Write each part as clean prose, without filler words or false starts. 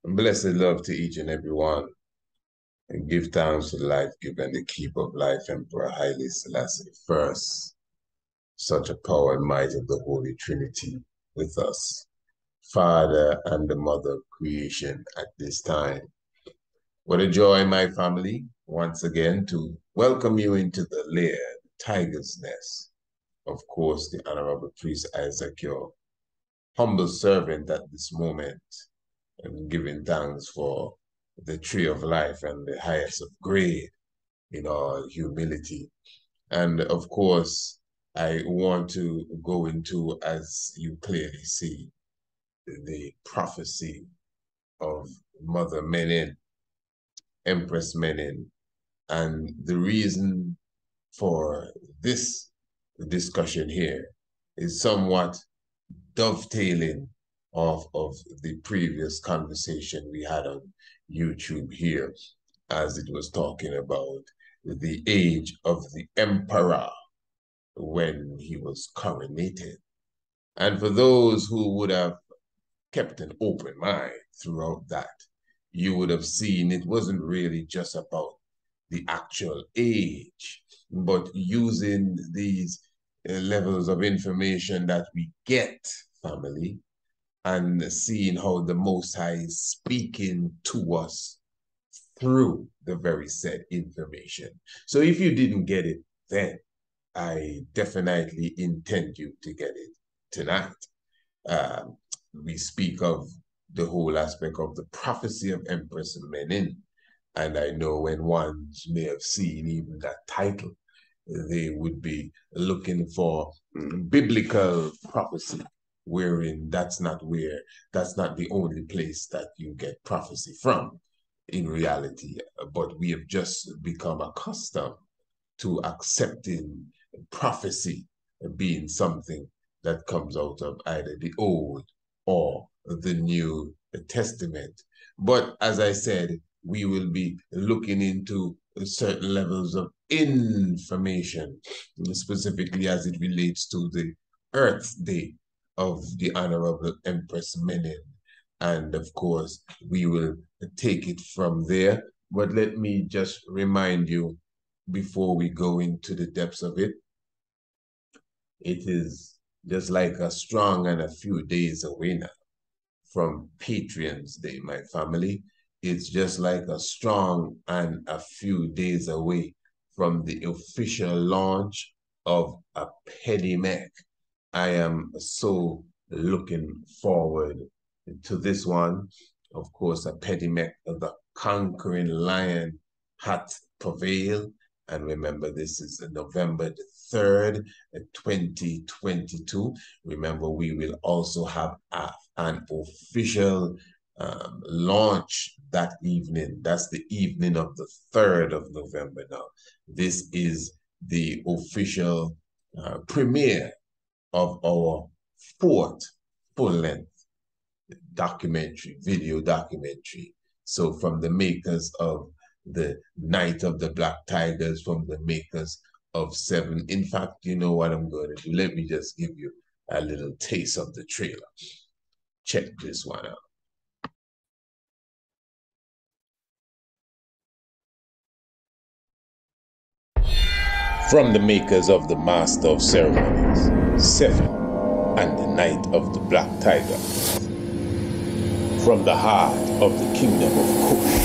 Blessed love to each and every one, and give thanks to the life giver and the keeper of life, Emperor Haile Selassie first. Such a power and might of the Holy Trinity with us, Father and the Mother of creation at this time. What a joy, my family, once again to welcome you into the lair, the tiger's nest. Of course, the Honorable Priest Isaac, your humble servant at this moment, and giving thanks for the tree of life and the highest of grade in all humility. And of course, I want to go into, as you clearly see, the prophecy of Mother Menen, Empress Menen. And the reason for this discussion here is somewhat dovetailing of the previous conversation we had on YouTube here, as it was talking about the age of the emperor when he was coronated. And for those who would have kept an open mind throughout that, you would have seen it wasn't really just about the actual age, but using these levels of information that we get, family, and seeing how the Most High is speaking to us through the very said information. So if you didn't get it then, I definitely intend you to get it tonight. We speak of the whole aspect of the prophecy of Empress Menen. And I know when one may have seen even that title, they would be looking for biblical prophecy, wherein that's not the only place that you get prophecy from in reality. But we have just become accustomed to accepting prophecy being something that comes out of either the Old or the New Testament. But as I said, we will be looking into certain levels of information, specifically as it relates to the Earth Day of the Honorable Empress Menen. And of course, we will take it from there. But let me just remind you before we go into the depths of it, it is just like a strong and a few days away now from Patreon's Day, my family. It's just like a strong and a few days away from the official launch of a Pedimec. I am so looking forward to this one. Of course, a Pedimec of the conquering lion hath prevailed. And remember, this is November the 3rd, 2022. Remember, we will also have an official launch that evening. That's the evening of the 3rd of November now. This is the official premiere of our 4th full-length video documentary. So from the makers of the Night of the Black Tigers, from the makers of Seven. In fact, you know what I'm going to do? Let me just give you a little taste of the trailer. Check this one out. From the makers of the Master of Ceremonies, Seven, and the Night of the Black Tiger. From the heart of the kingdom of Kush,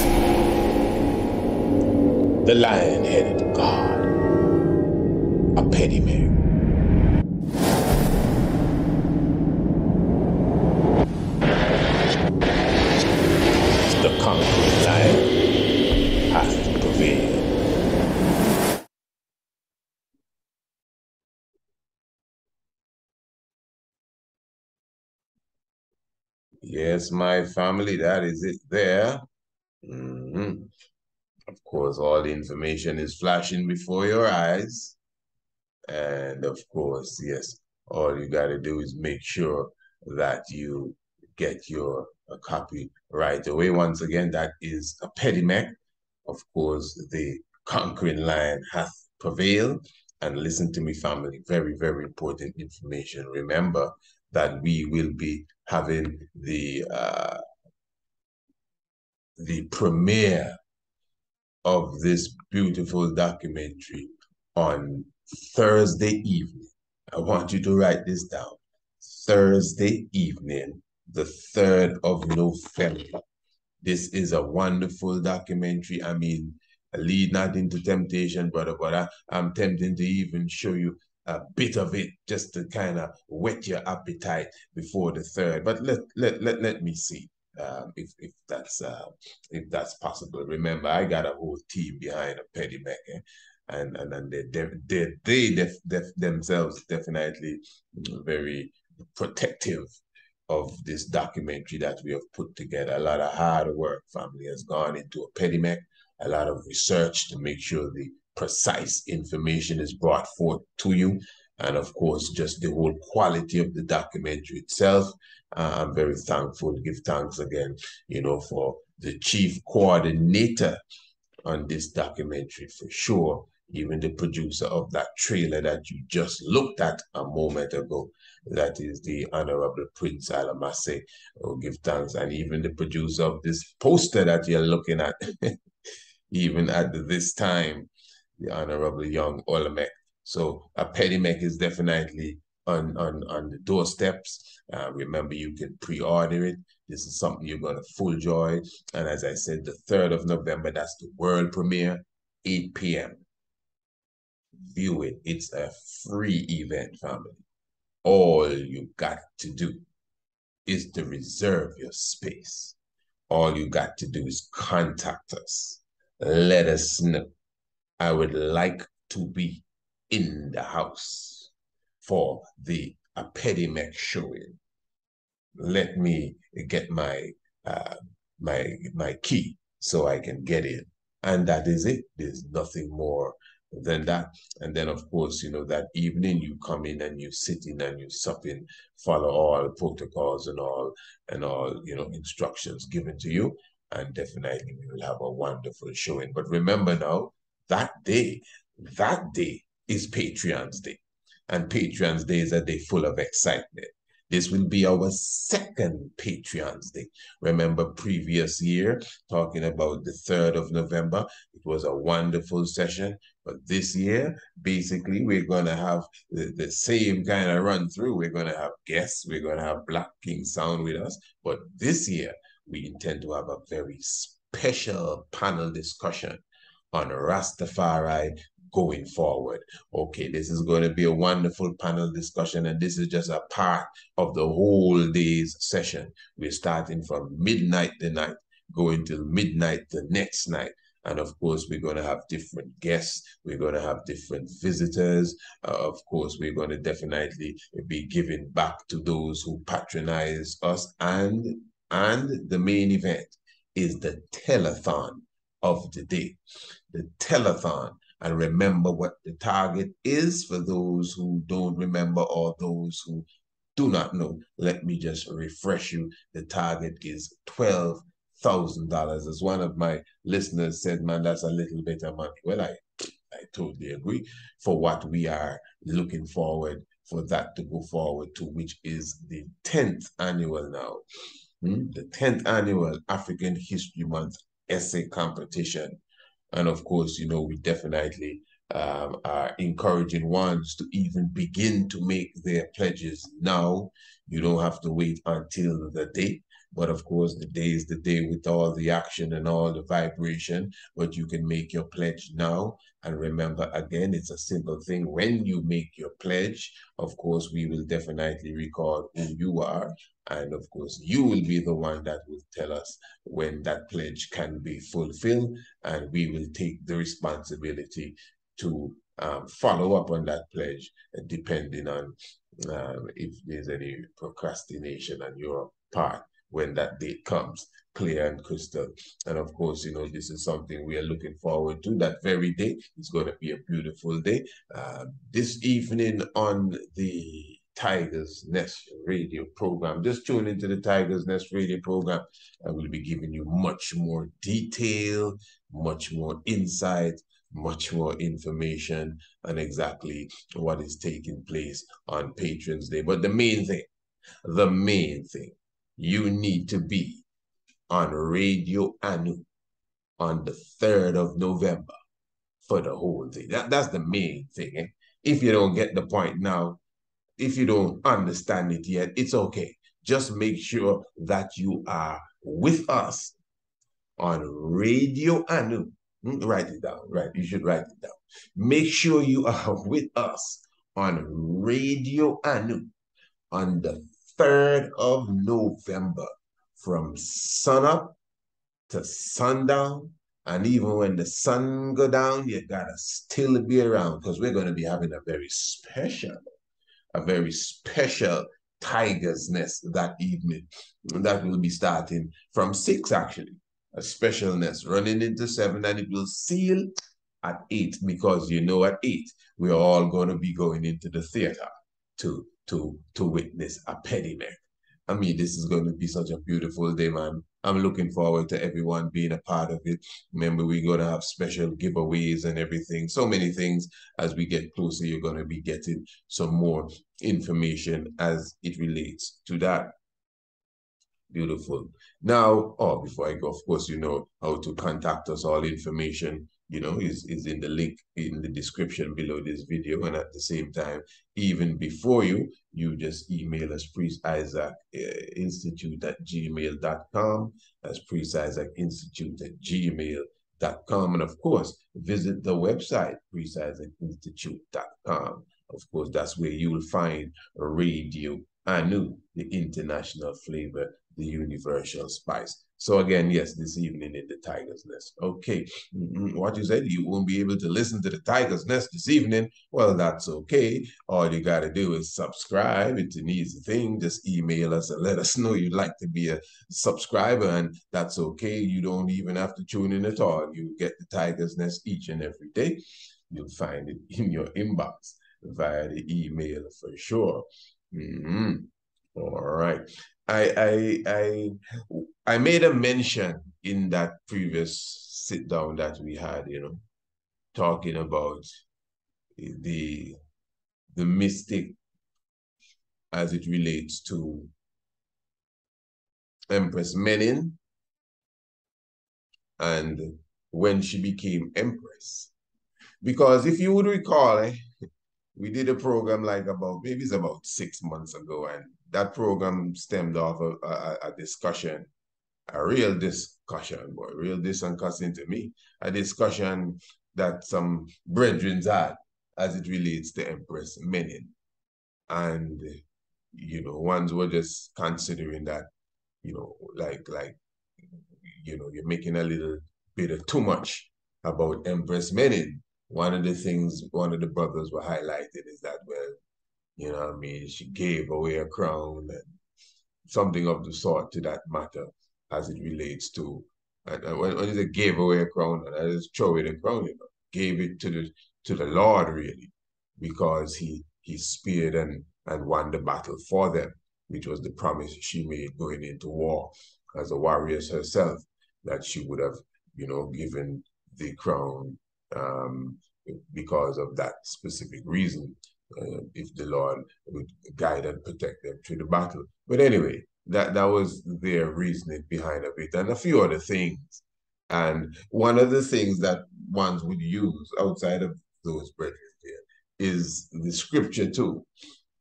the lion-headed god, a Pedimec. The conquering lion hath prevailed. Yes, my family, that is it there. Of course, all the information is flashing before your eyes. And of course, yes, all you got to do is make sure that you get your copy right away. Once again, that is a Pedimec. Of course, the conquering lion hath prevailed. And listen to me, family, very, very important information. Remember that we will be having the the premiere of this beautiful documentary on Thursday evening. I want you to write this down. Thursday evening, the 3rd of November. This is a wonderful documentary. I mean, lead not into temptation, brother, but I'm tempting to even show you a bit of it just to kind of whet your appetite before the 3rd. But let me see if that's possible. Remember, I got a whole team behind a Petty Mecca, and they themselves definitely very protective of this documentary that we have put together. A lot of hard work, family, has gone into a pedimec, a lot of research to make sure the precise information is brought forth to you. And of course, just the whole quality of the documentary itself. I'm very thankful, give thanks again, for the chief coordinator on this documentary for sure, even the producer of that trailer that you just looked at a moment ago. That is the Honorable Prince Alamase. Oh, give thanks. And even the producer of this poster that you're looking at, even at this time, the Honorable Young Olamek. So a Pedimec is definitely on the doorsteps. Remember, you can pre-order it. This is something you're going to full joy. And as I said, the 3rd of November, that's the world premiere, 8 p.m. View it. It's a free event, family. All you got to do is to reserve your space. All you got to do is contact us. Let us know. I would like to be in the house for the Apedimec showing. Let me get my key so I can get in. And that is it. There's nothing more than that. And then, of course, that evening you come in and you sit in and you sup in, follow all protocols and all, instructions given to you. And definitely we will have a wonderful showing. But remember now, that day is Patreon's Day. And Patreon's Day is a day full of excitement. This will be our second Patreon's Day. Remember previous year, talking about the 3rd of November, it was a wonderful session. But this year, basically, we're going to have the same kind of run through. We're going to have guests. We're going to have Black King Sound with us. But this year, we intend to have a very special panel discussion on Rastafari going forward. Okay, this is going to be a wonderful panel discussion, and this is just a part of the whole day's session. We're starting from midnight the night, going till midnight the next night. And of course, we're going to have different guests. We're going to have different visitors. Of course, we're going to definitely be giving back to those who patronize us. And the main event is the telethon of the day. The telethon. And remember what the target is for those who don't remember or those who do not know. Let me just refresh you. The target is $12,000. As one of my listeners said, man, that's a little bit of money. Well, I totally agree for what we are looking forward for that to go forward to, which is the 10th annual now. The 10th annual African History Month essay competition. And of course, we definitely are encouraging ones to even begin to make their pledges now. You don't have to wait until the date. But of course, the day is the day with all the action and all the vibration. But you can make your pledge now. And remember, again, it's a simple thing. When you make your pledge, of course, we will definitely record who you are. And of course, you will be the one that will tell us when that pledge can be fulfilled. And we will take the responsibility to follow up on that pledge, depending on if there's any procrastination on your part when that date comes, clear and crystal. And of course, this is something we are looking forward to. That very day is going to be a beautiful day. This evening on the Tiger's Nest radio program. Just tune into the Tiger's Nest radio program. I will be giving you much more detail, much more insight, much more information on exactly what is taking place on Patrons Day. But the main thing, you need to be on Radio Anu on the 3rd of November for the whole thing. That's the main thing. Eh? If you don't get the point now, if you don't understand it yet, it's okay. Just make sure that you are with us on Radio Anu. Write it down, right? You should write it down. Make sure you are with us on Radio Anu on the 3rd of November from sunup to sundown. And even when the sun go down, you gotta still be around because we're going to be having a very special Tiger's Nest that evening. And that will be starting from 6 actually. A special nest running into 7, and it will seal at 8 because you know at 8 we're all going to be going into the theater to witness a pediment. I mean, this is going to be such a beautiful day, man. I'm looking forward to everyone being a part of it. Remember, we're going to have special giveaways and everything. So many things. As we get closer, you're going to be getting some more information as it relates to that. Beautiful. Now, before I go, of course, you know how to contact us. All information, you know, is in the link in the description below this video. And at the same time, even before you just email us, Priest Isaac Institute at gmail.com. That's Priest Isaac Institute at gmail.com. And of course, visit the website, priestisaacinstitute.com. Of course, that's where you will find Radio Anu, the international flavor, the universal spice. So again, yes, this evening in the Tiger's Nest. Okay, what you said, you won't be able to listen to the Tiger's Nest this evening. Well, that's okay. All you got to do is subscribe. It's an easy thing. Just email us and let us know you'd like to be a subscriber, and that's okay. You don't even have to tune in at all. You get the Tiger's Nest each and every day. You'll find it in your inbox via the email for sure. All right. I made a mention in that previous sit down that we had, you know, talking about the mystic as it relates to Empress Menen and when she became Empress. Because if you would recall, we did a program like maybe it's about 6 months ago, and that program stemmed off of a discussion, a real discussion, boy, real discussion to me, a discussion that some brethren had as it relates to Empress Menen. And, you know, ones were just considering that, you know, like, you know, you're making a little bit of too much about Empress Menen. One of the things one of the brothers were highlighting is that, well, you know what I mean, she gave away a crown and something of the sort to that matter as it relates to, and when you say gave away a crown, I just throw away the crown, you know, gave it to the Lord really, because he speared and won the battle for them, which was the promise she made going into war as a warrior herself, that she would have, you know, given the crown because of that specific reason, if the Lord would guide and protect them through the battle. But anyway, that was their reasoning behind it, and a few other things. And one of the things that ones would use outside of those brethren there is the scripture too.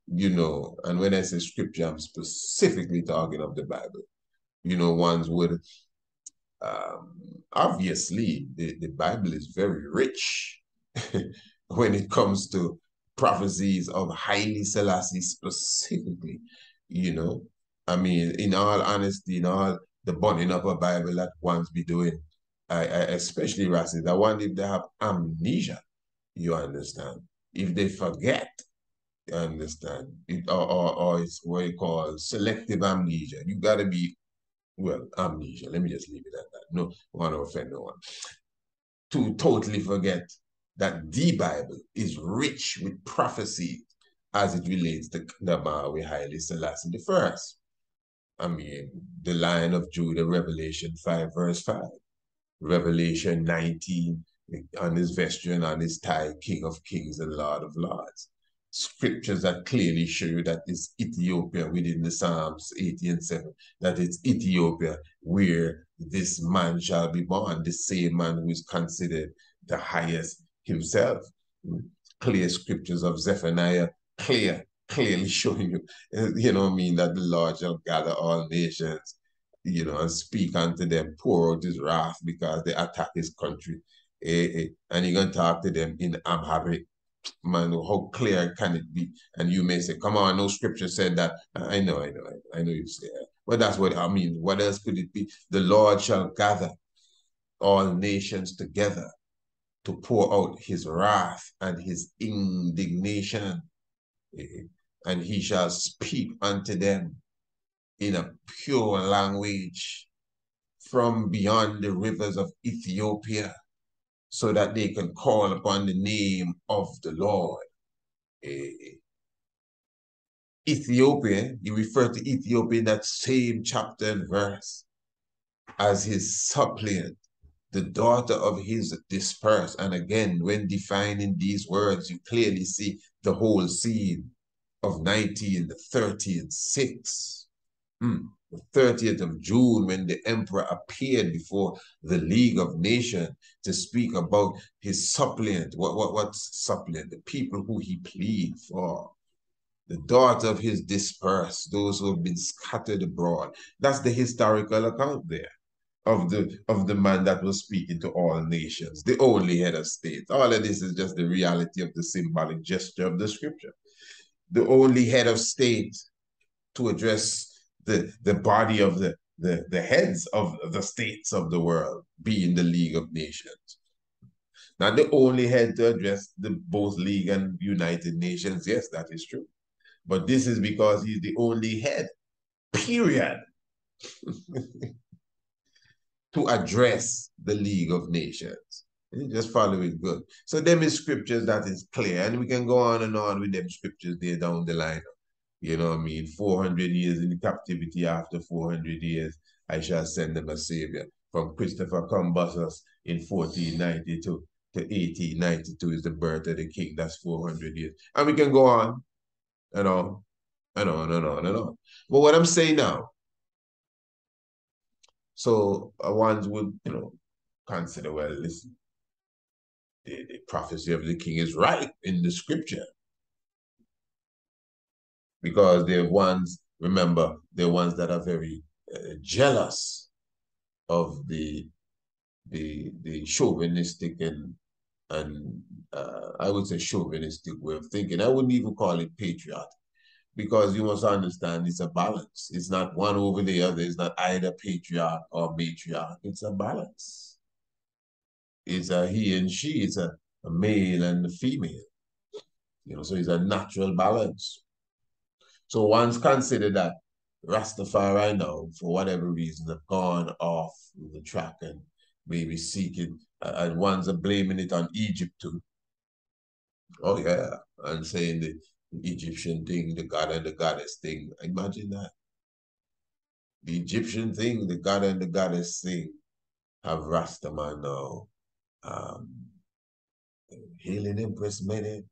You know, and when I say scripture, I'm specifically talking of the Bible. You know, ones would obviously the Bible is very rich when it comes to prophecies of Haile Selassie specifically, you know. I mean, in all honesty, in all the burning up a Bible that ones be doing, I especially Rastafari, I wonder if they have amnesia, you understand? If they forget, you understand? Or it's what you call selective amnesia. You gotta be, well, amnesia. Let me just leave it at that. No, I want to offend no one. To totally forget that the Bible is rich with prophecy as it relates to the Maui Haile Selassie I. I mean, the Lion of Judah, Revelation 5, verse 5. Revelation 19, on his vesture and on his tie, King of Kings and Lord of Lords. scriptures that clearly show you that it's Ethiopia within the Psalms 80 and 7, that it's Ethiopia where this man shall be born, the same man who is considered the highest himself. Clear scriptures of Zephaniah, clearly showing you, you know what I mean, that the Lord shall gather all nations, you know, and speak unto them, pour out his wrath because they attack his country. And you're going to talk to them in Amharic. Man, how clear can it be? And you may say, come on, no scripture said that. I know you say that. But that's what I mean. What else could it be? The Lord shall gather all nations together to pour out his wrath and his indignation. And he shall speak unto them in a pure language from beyond the rivers of Ethiopia, so that they can call upon the name of the Lord. Ethiopia, he referred to Ethiopia in that same chapter and verse as his suppliant, the daughter of his dispersed. And again, when defining these words, you clearly see the whole scene of 1930 and 6. The 30th of June, when the emperor appeared before the League of Nations to speak about his suppliant. What's suppliant? The people who he plead for. The daughter of his dispersed, those who have been scattered abroad. That's the historical account there of the man that was speaking to all nations, the only head of state. All of this is just the reality of the symbolic gesture of the scripture. The only head of state to address the body of the heads of the states of the world, being the League of Nations. Not the only head to address both League and United Nations. Yes, that is true. But this is because he's the only head, period, to address the League of Nations. You just follow it good. So them is scriptures that is clear. And we can go on and on with them scriptures there down the line. You know what I mean? 400 years in captivity, after 400 years, I shall send them a savior. From Christopher Columbus in 1492 to 1892 is the birth of the king. That's 400 years. And we can go on and on and on and on and on. But what I'm saying now, so ones would, you know, consider, well, listen, the prophecy of the king is right in the scripture. Because they're ones, remember, they're ones that are very jealous of the chauvinistic and I would say chauvinistic way of thinking. I wouldn't even call it patriotic, because you must understand it's a balance. It's not one over the other. It's not either patriarch or matriarch. It's a balance. It's a he and she. It's a male and a female. You know, so it's a natural balance. So one's considered that Rastafari now, for whatever reason, have gone off the track and maybe seeking, and one's are blaming it on Egypt too. Oh yeah, and saying the Egyptian thing, the god and the goddess thing. Imagine that. The Egyptian thing, the god and the goddess thing, have Rastaman now. Hailing Empress Menen.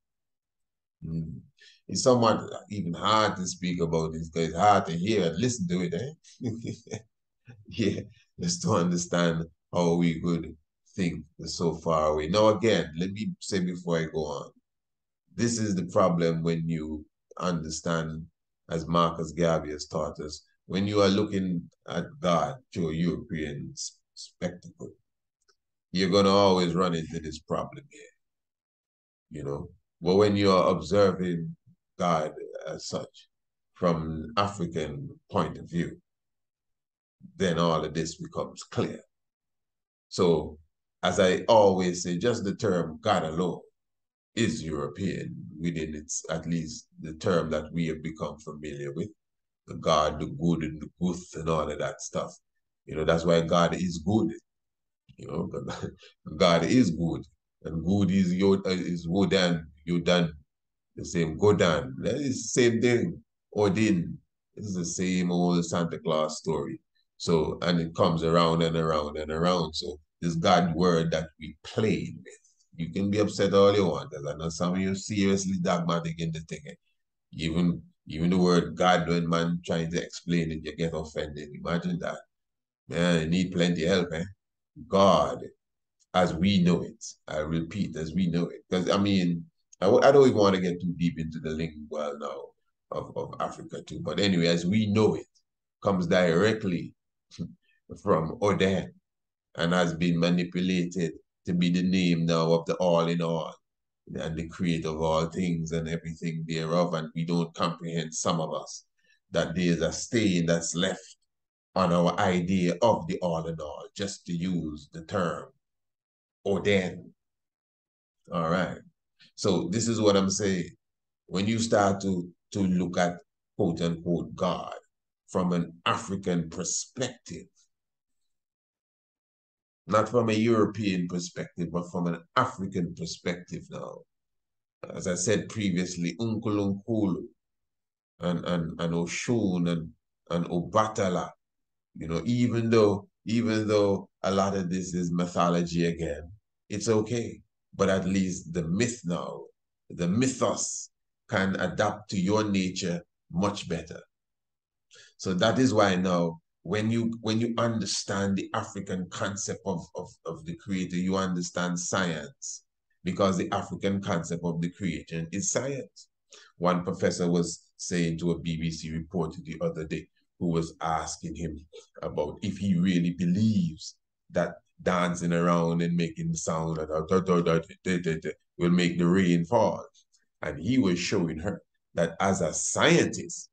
It's somewhat even hard to speak about this, because it's hard to hear and listen to it, eh? Yeah, just to understand how we could think so far away. Now, again, let me say before I go on, this is the problem when you understand, as Marcus Garvey has taught us, when you are looking at God through a European spectacle, you're going to always run into this problem here, you know. But when you're observing God as such, from an African point of view, then all of this becomes clear. So, as I always say, just the term God alone is European within its, at least the term that we have become familiar with, the God, the good, and the gooth, and all of that stuff. You know, that's why God is good. You know, God is good, and good is Wodan, Yodan, the same Godan. That is the same thing. Odin. It's the same old Santa Claus story. So, and it comes around and around and around. So, this God word that we played with, You can be upset all you want, because I know some of you seriously dogmatic in the thing. Even the word God, when man trying to explain it, you get offended. Imagine that. Man, you need plenty of help, eh? God, as we know it. I repeat, as we know it. Because, I mean, I don't even want to get too deep into the lingual now of Africa too. But anyway, as we know it, comes directly from Odin and has been manipulated to be the name now of the all in all and the creator of all things and everything thereof. And we don't comprehend, some of us, that there's a stain that's left on our idea of the all in all, just to use the term Odin. All right. So this is what I'm saying. When you start to look at quote unquote God from an African perspective, not from a European perspective, but from an African perspective now. As I said previously, Unkulunkulu and Oshun and Obatala, you know, even though a lot of this is mythology again, it's okay. But at least the myth now, the mythos can adapt to your nature much better. So that is why now, when you understand the African concept of the creator, you understand science, because the African concept of the creation is science. One professor was saying to a BBC reporter the other day, who was asking him about if he really believes that dancing around and making sound will make the rain fall. And he was showing her that as a scientist,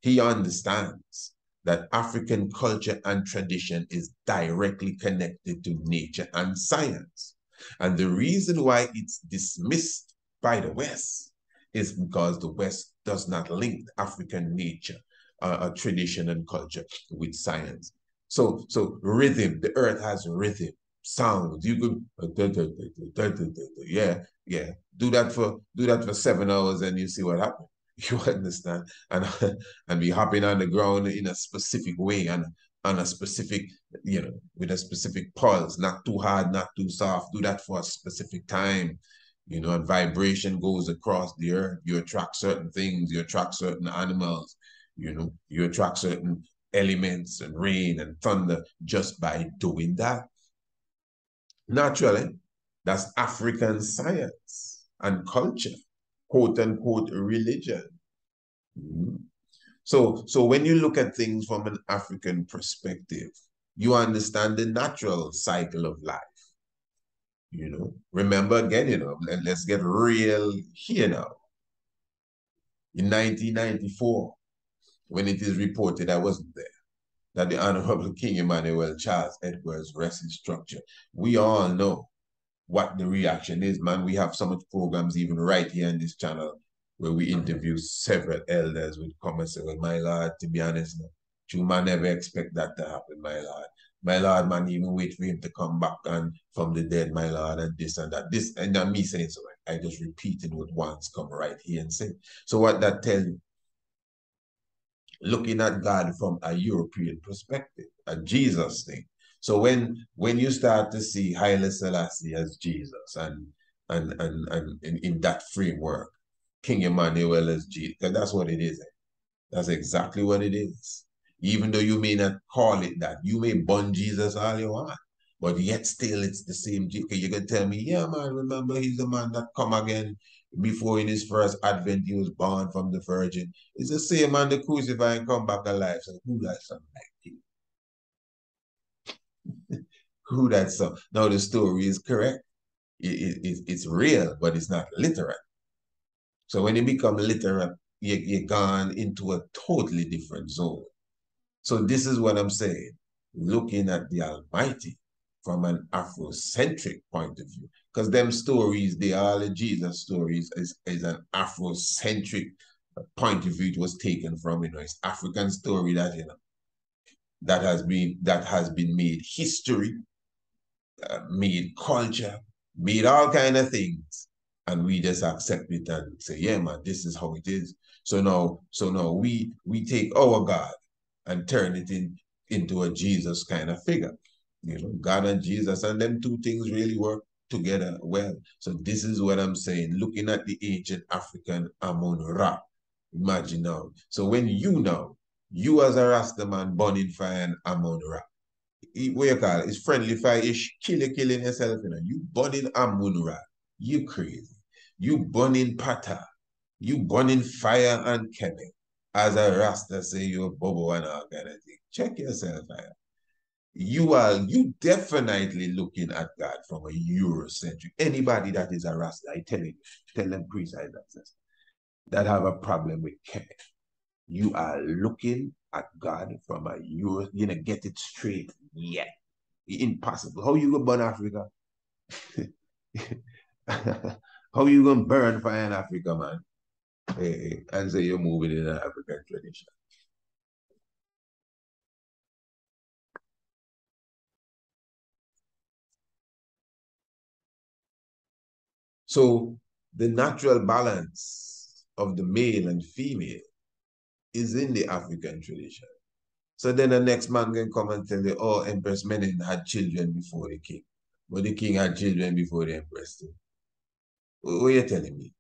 he understands that African culture and tradition is directly connected to nature and science. And the reason why it's dismissed by the West is because the West does not link African nature, tradition, and culture with science. So rhythm, the earth has rhythm, sounds. You could, yeah. Do that for 7 hours and you see what happens. You understand? And be hopping on the ground in a specific way and on a specific, with a specific pulse, not too hard, not too soft. Do that for a specific time, and vibration goes across the earth. You attract certain things, you attract certain animals, you attract certain elements and rain and thunder just by doing that. Naturally, that's African science and culture, quote unquote religion. So when you look at things from an African perspective, you understand the natural cycle of life. Remember again, let's get real here now. In 1994, when it is reported, I wasn't there, that the Honorable King Emmanuel Charles Edwards rested structure, we all know what the reaction is, man. We have so much programs even right here on this channel where we interview several elders with come and say, well, my Lord, to be honest, no, you man never expect that to happen, my Lord. My Lord, man, even wait for him to come back and from the dead, my Lord, and this and that. This, and not me saying so, I just repeating what ones come right here and say. So what that tells you, looking at God from a European perspective, a Jesus thing. So when you start to see Haile Selassie as Jesus and in that framework, King Emmanuel as Jesus, because that's what it is. That's exactly what it is. Even though you may not call it that, you may bun Jesus all you want, but yet still it's the same Jesus. You can tell me, yeah, man, remember he's the man that come again before in his first advent, he was born from the virgin. It's the same man that crucified and come back alive. So who that sound like you? Who that sound? Now the story is correct. It's real, but it's not literal. So when you become literal, you're gone into a totally different zone. So this is what I'm saying. Looking at the Almighty from an Afrocentric point of view. Because them stories, all the Jesus stories, is an Afrocentric point of view it was taken from. It's African story that, that has been made history, made culture, made all kind of things. And we just accept it and say, yeah, man, this is how it is. So now we take our God and turn it into a Jesus kind of figure. God and Jesus, and them two things really work together well. So this is what I'm saying. Looking at the ancient African Amun-Ra. Imagine now. So when you as a Rastaman born in fire and Amun-Ra, what you call it? It's friendly fire, it's killing yourself, you know. You born in Amun-Ra. You crazy. You born in Pata. You born in fire and Kemet. As a Rasta say you're Bobo and all kind of thing. Check yourself out. You definitely looking at God from a Eurocentric. Anybody that is a Rasta, I tell them precise access that have a problem with Kemet. You are looking at God from a Euro, get it straight. Yeah. Impossible. How you gonna burn Africa? How you gonna burn fire in Africa, man? Hey, and say you're moving in an African tradition. So the natural balance of the male and female is in the African tradition. So then the next man can come and tell you, oh, Empress Menen had children before the king. But the king had children before the Empress too. What are you telling me?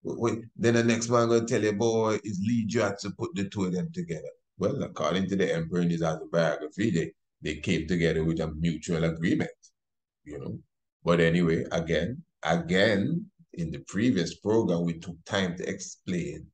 Then the next man going to tell you, boy, it's Lee Jat to put the two of them together. Well, according to the emperor in his autobiography, they came together with a mutual agreement, you know. But anyway, again, in the previous program, we took time to explain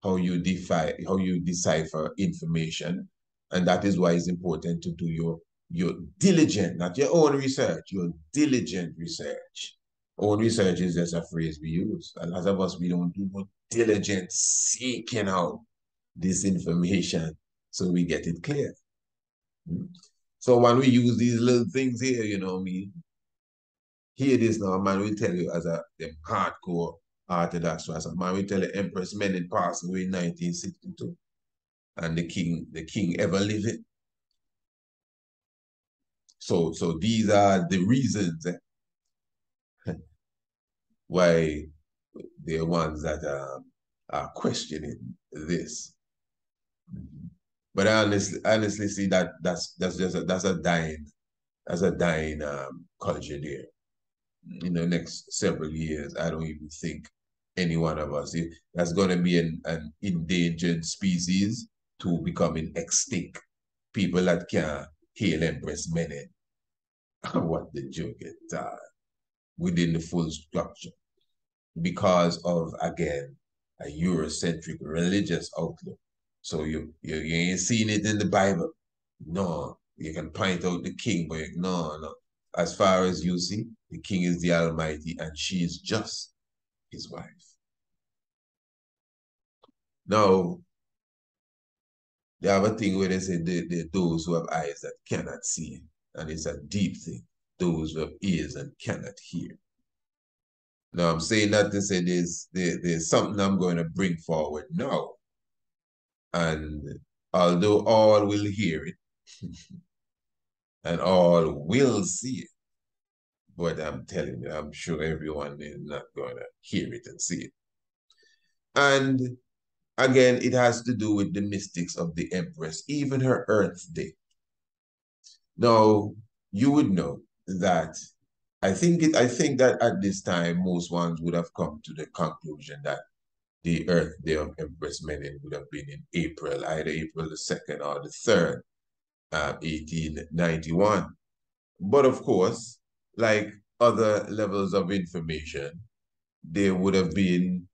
how you decipher information. And that is why it's important to do your diligent, not your own research, your diligent research. Own research is just a phrase we use. A lot of us, we don't do no diligent seeking out this information so we get it clear. So when we use these little things here, you know what I mean? Hear this now, man will tell you as a them hardcore Orthodox, as a man will tell you Empress Menen passed away in 1962 and the king ever living. So these are the reasons why they're ones that are questioning this. But I honestly see that that's a dying culture there. In the next several years, I don't even think any one of us that's going to be an endangered species to becoming extinct. People that can't hail Empress Menen. What the joke is within the full structure because of, again, a Eurocentric religious outlook. So you ain't seen it in the Bible. No, you can point out the king, but no. As far as you see, the king is the Almighty and she is just his wife. Now, they have a thing where they say those who have eyes that cannot see, and it's a deep thing. Those who have ears and cannot hear. Now, I'm saying that to say there's something I'm going to bring forward now. And although all will hear it and all will see it, but I'm telling you, I'm sure everyone is not going to hear it and see it. And again, it has to do with the mystics of the Empress, even her Earth Day. Now, you would know that I think that at this time, most ones would have come to the conclusion that the Earth Day of Empress Menen would have been in April, either April the 2nd or the 3rd, 1891. But of course, like other levels of information, there would have been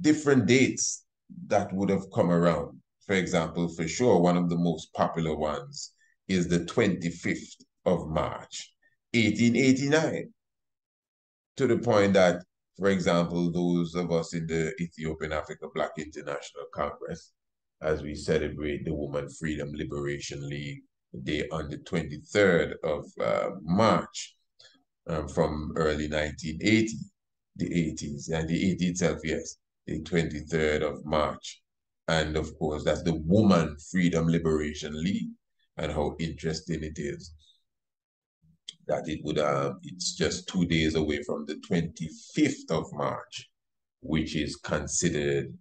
different dates that would have come around. For example, for sure, one of the most popular ones is the 25th of March, 1889, to the point that, for example, those of us in the Ethiopian Africa Black International Congress, as we celebrate the Woman Freedom Liberation League Day on the 23rd of March from early 1980, the 80s, and the 80 itself, yes, the 23rd of March. And of course, that's the Woman Freedom Liberation League, and how interesting it is that it's just 2 days away from the 25th of March, which is considered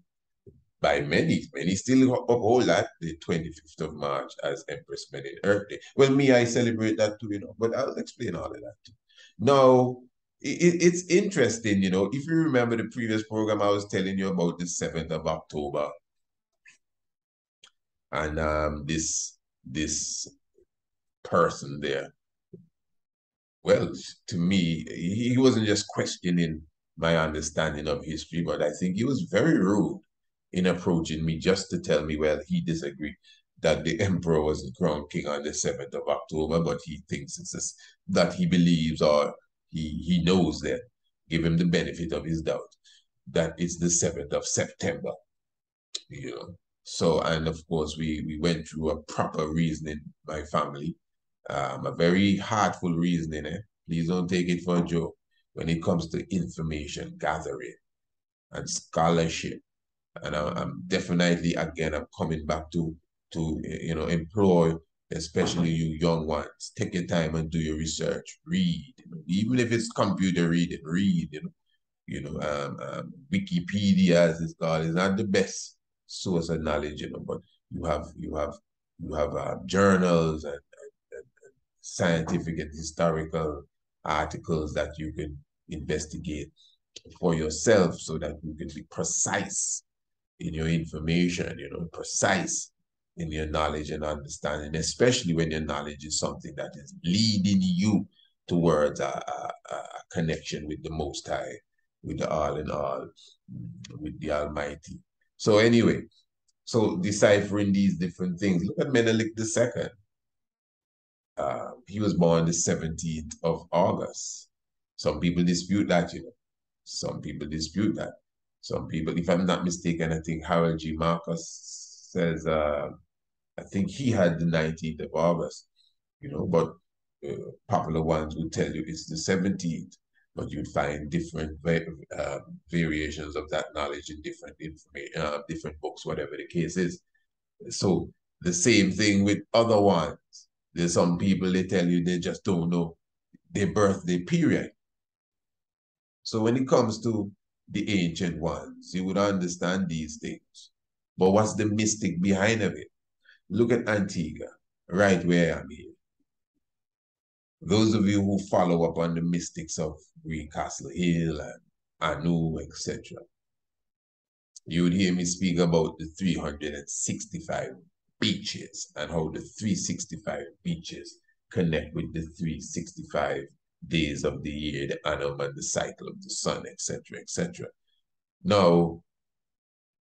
by many. Many still uphold that, the 25th of March, as Empress Menen Earth Day. Well, me, I celebrate that too, but I'll explain all of that too. Now, it's interesting, if you remember the previous program, I was telling you about the 7th of October and this person there. Well, to me, he wasn't just questioning my understanding of history, but I think he was very rude in approaching me just to tell me, well, he disagreed that the emperor was the crowned king on the 7th of October, but he thinks that he believes, or he knows that, give him the benefit of his doubt, that it's the 7th of September, you know. So, and of course, we went through a proper reasoning, my family, a very heartful reasoning. Please don't take it for a joke when it comes to information gathering and scholarship. And I'm definitely, again, I'm coming back to employ, especially you young ones, take your time and do your research, read, even if it's computer reading, read, Wikipedia, as it's called, is not the best source of knowledge, but you have journals and scientific and historical articles that you can investigate for yourself so that you can be precise in your information, precise in your knowledge and understanding, especially when your knowledge is something that is leading you towards a connection with the Most High, with the All in All, with the Almighty. So anyway, so deciphering these different things. Look at Menelik II. He was born the 17th of August. Some people dispute that, Some people dispute that. Some people, if I'm not mistaken, I think Harold G. Marcus says, I think he had the 19th of August, but popular ones would tell you it's the 17th, but you'd find different variations of that knowledge in different information, different books, whatever the case is. So the same thing with other ones. There's some people, they tell you they just don't know their birthday period. So when it comes to the ancient ones, you would understand these things. But what's the mystic behind of it? Look at Antigua, right where I am here. Those of you who follow up on the mystics of Green Castle Hill and Anu, etc., you would hear me speak about the 365 beaches and how the 365 beaches connect with the 365 days of the year, the annum and the cycle of the sun, etc., etc. Now,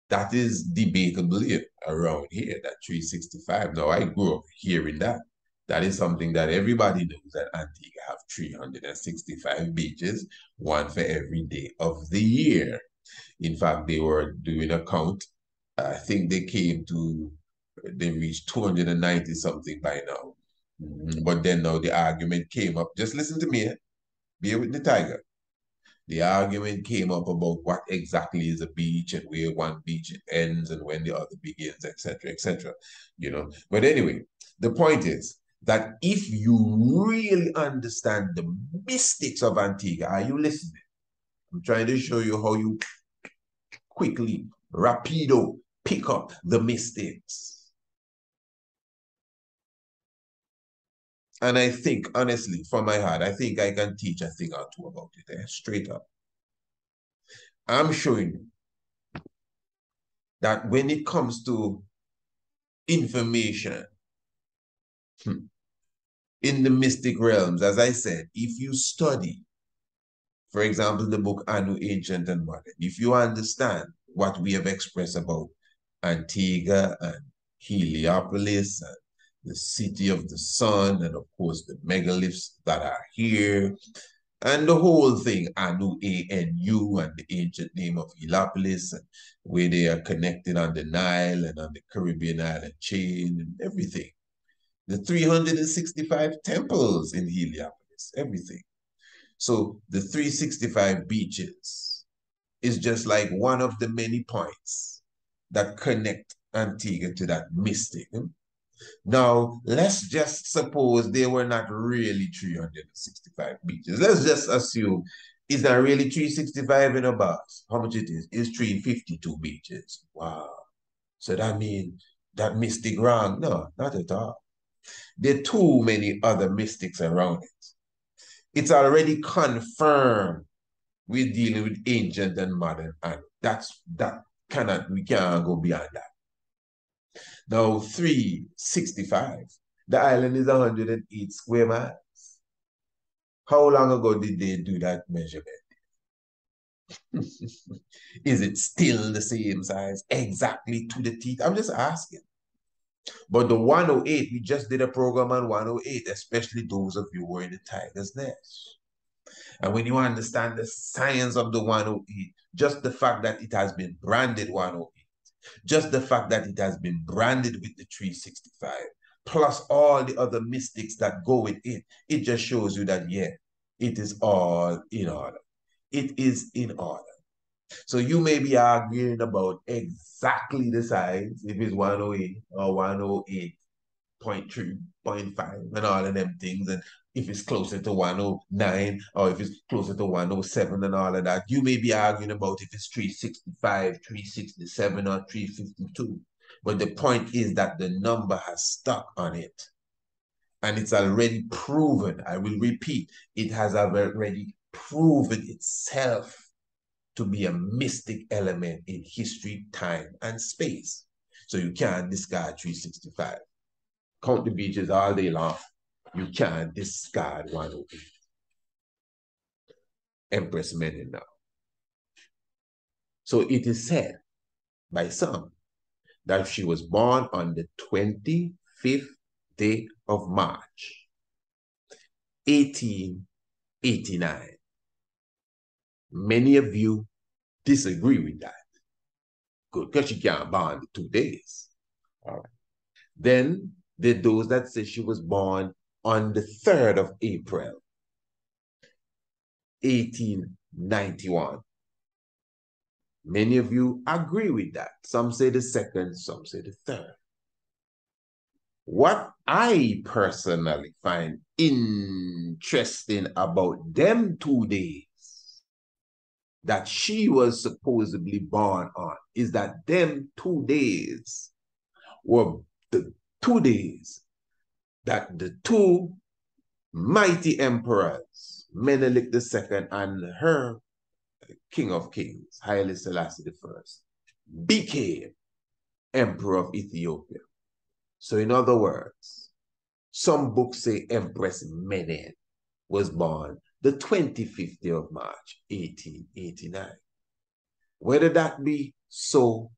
that is debatable here, around here, that 365. Now, I grew up hearing that. That is something that everybody knows, that Antigua have 365 beaches, one for every day of the year. In fact, they were doing a count. I think they reached 290 something by now. But then now the argument came up. Just listen to me, bear with the tiger. The argument came up about what exactly is a beach and where one beach ends and when the other begins, etc., etc. But anyway, the point is that if you really understand the mystics of Antigua, are you listening? I'm trying to show you how you quickly, rapido, pick up the mystics. And I think, honestly, from my heart, I think I can teach a thing or two about it, straight up. I'm showing you that when it comes to information in the mystic realms, as I said, if you study, for example, the book Anu, Ancient and Modern, if you understand what we have expressed about Antigua and Heliopolis and the city of the sun, and of course the megaliths that are here, and the whole thing, Anu, A-N-U, and the ancient name of Heliopolis, and where they are connected on the Nile and on the Caribbean island chain and everything. The 365 temples in Heliopolis, everything. So the 365 beaches is just like one of the many points that connect Antigua to that mystic. Now, let's just suppose they were not really 365 beaches. Let's just assume it's not really 365 in a box. How much it is? It's 352 beaches. Wow. So that means that mystic wrong? No, not at all. There are too many other mystics around it. It's already confirmed we're dealing with ancient and modern, and we can't go beyond that. Now, 365. The island is 108 square miles. How long ago did they do that measurement? Is it still the same size? Exactly to the teeth? I'm just asking. But the 108, we just did a program on 108, especially those of you who are in the tiger's nest. And when you understand the science of the 108, just the fact that it has been branded 108, just the fact that it has been branded with the 365, plus all the other mystics that go with it, it just shows you that, yeah, it is all in order. It is in order. So you may be arguing about exactly the size, if it's 108 or 108.3, 0.5, and all of them things, and if it's closer to 109 or if it's closer to 107 and all of that. You may be arguing about if it's 365, 367, or 352. But the point is that the number has stuck on it. And it's already proven, I will repeat, it has already proven itself to be a mystic element in history, time, and space. So you can't discard 365. Count the beaches all day long. You can't discard 108. Empress Menen now. So it is said by some that she was born on the 25th day of March, 1889. Many of you disagree with that. Good, because she can't born the 2 days. All right. Then there are those that say she was born on the 3rd of April, 1891. Many of you agree with that. Some say the 2nd, some say the 3rd. What I personally find interesting about them 2 days that she was supposedly born on is that them 2 days were the 2 days that the two mighty emperors, Menelik II and her King of Kings, Haile Selassie I, became Emperor of Ethiopia. So in other words, some books say Empress Menen was born the 25th day of March, 1889. Whether that be so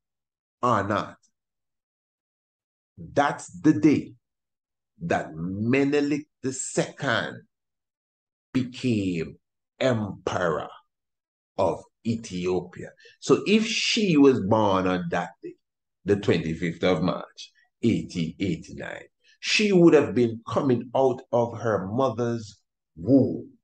or not, that's the day that Menelik II became Emperor of Ethiopia. So if she was born on that day, the 25th of March, 1889, she would have been coming out of her mother's womb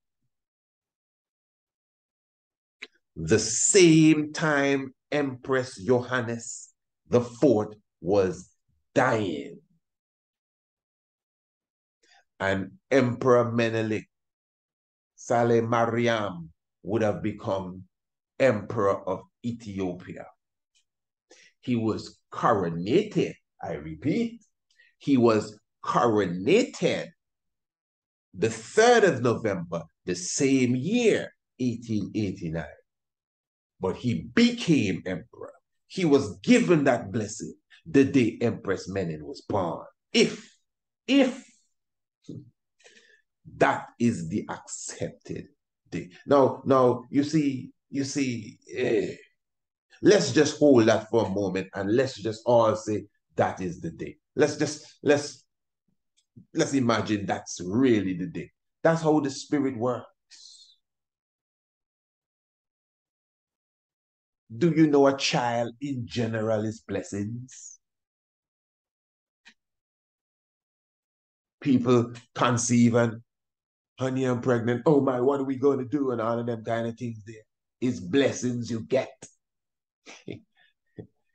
the same time Empress Johannes IV was dying. And Emperor Menelik Saleh Mariam would have become Emperor of Ethiopia. He was coronated, I repeat, he was coronated the 3rd of November, the same year, 1889. But he became emperor. He was given that blessing the day Empress Menen was born. If that is the accepted day. Now, you see, let's just hold that for a moment and let's just all say that is the day. Let's imagine that's really the day. That's how the spirit works. Do you know a child in general is blessings? People conceive and, honey, I'm pregnant. Oh my, what are we going to do? And all of them kind of things there. It's blessings you get.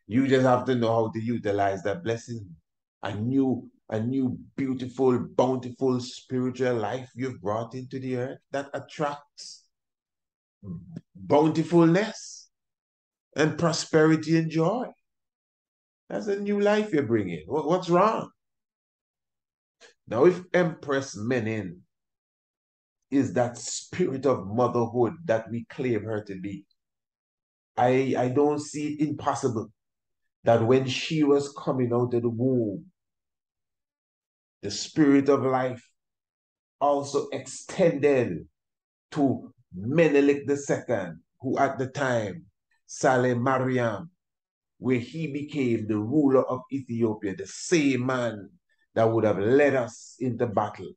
You just have to know how to utilize that blessing. A new beautiful, bountiful spiritual life you've brought into the earth that attracts bountifulness and prosperity and joy. That's a new life you're bringing. What's wrong? Now, if Empress Menen is that spirit of motherhood that we claim her to be, I don't see it impossible that when she was coming out of the womb, the spirit of life also extended to Menelik II, who at the time, Saleh Mariam, where he became the ruler of Ethiopia, the same man that would have led us into battle,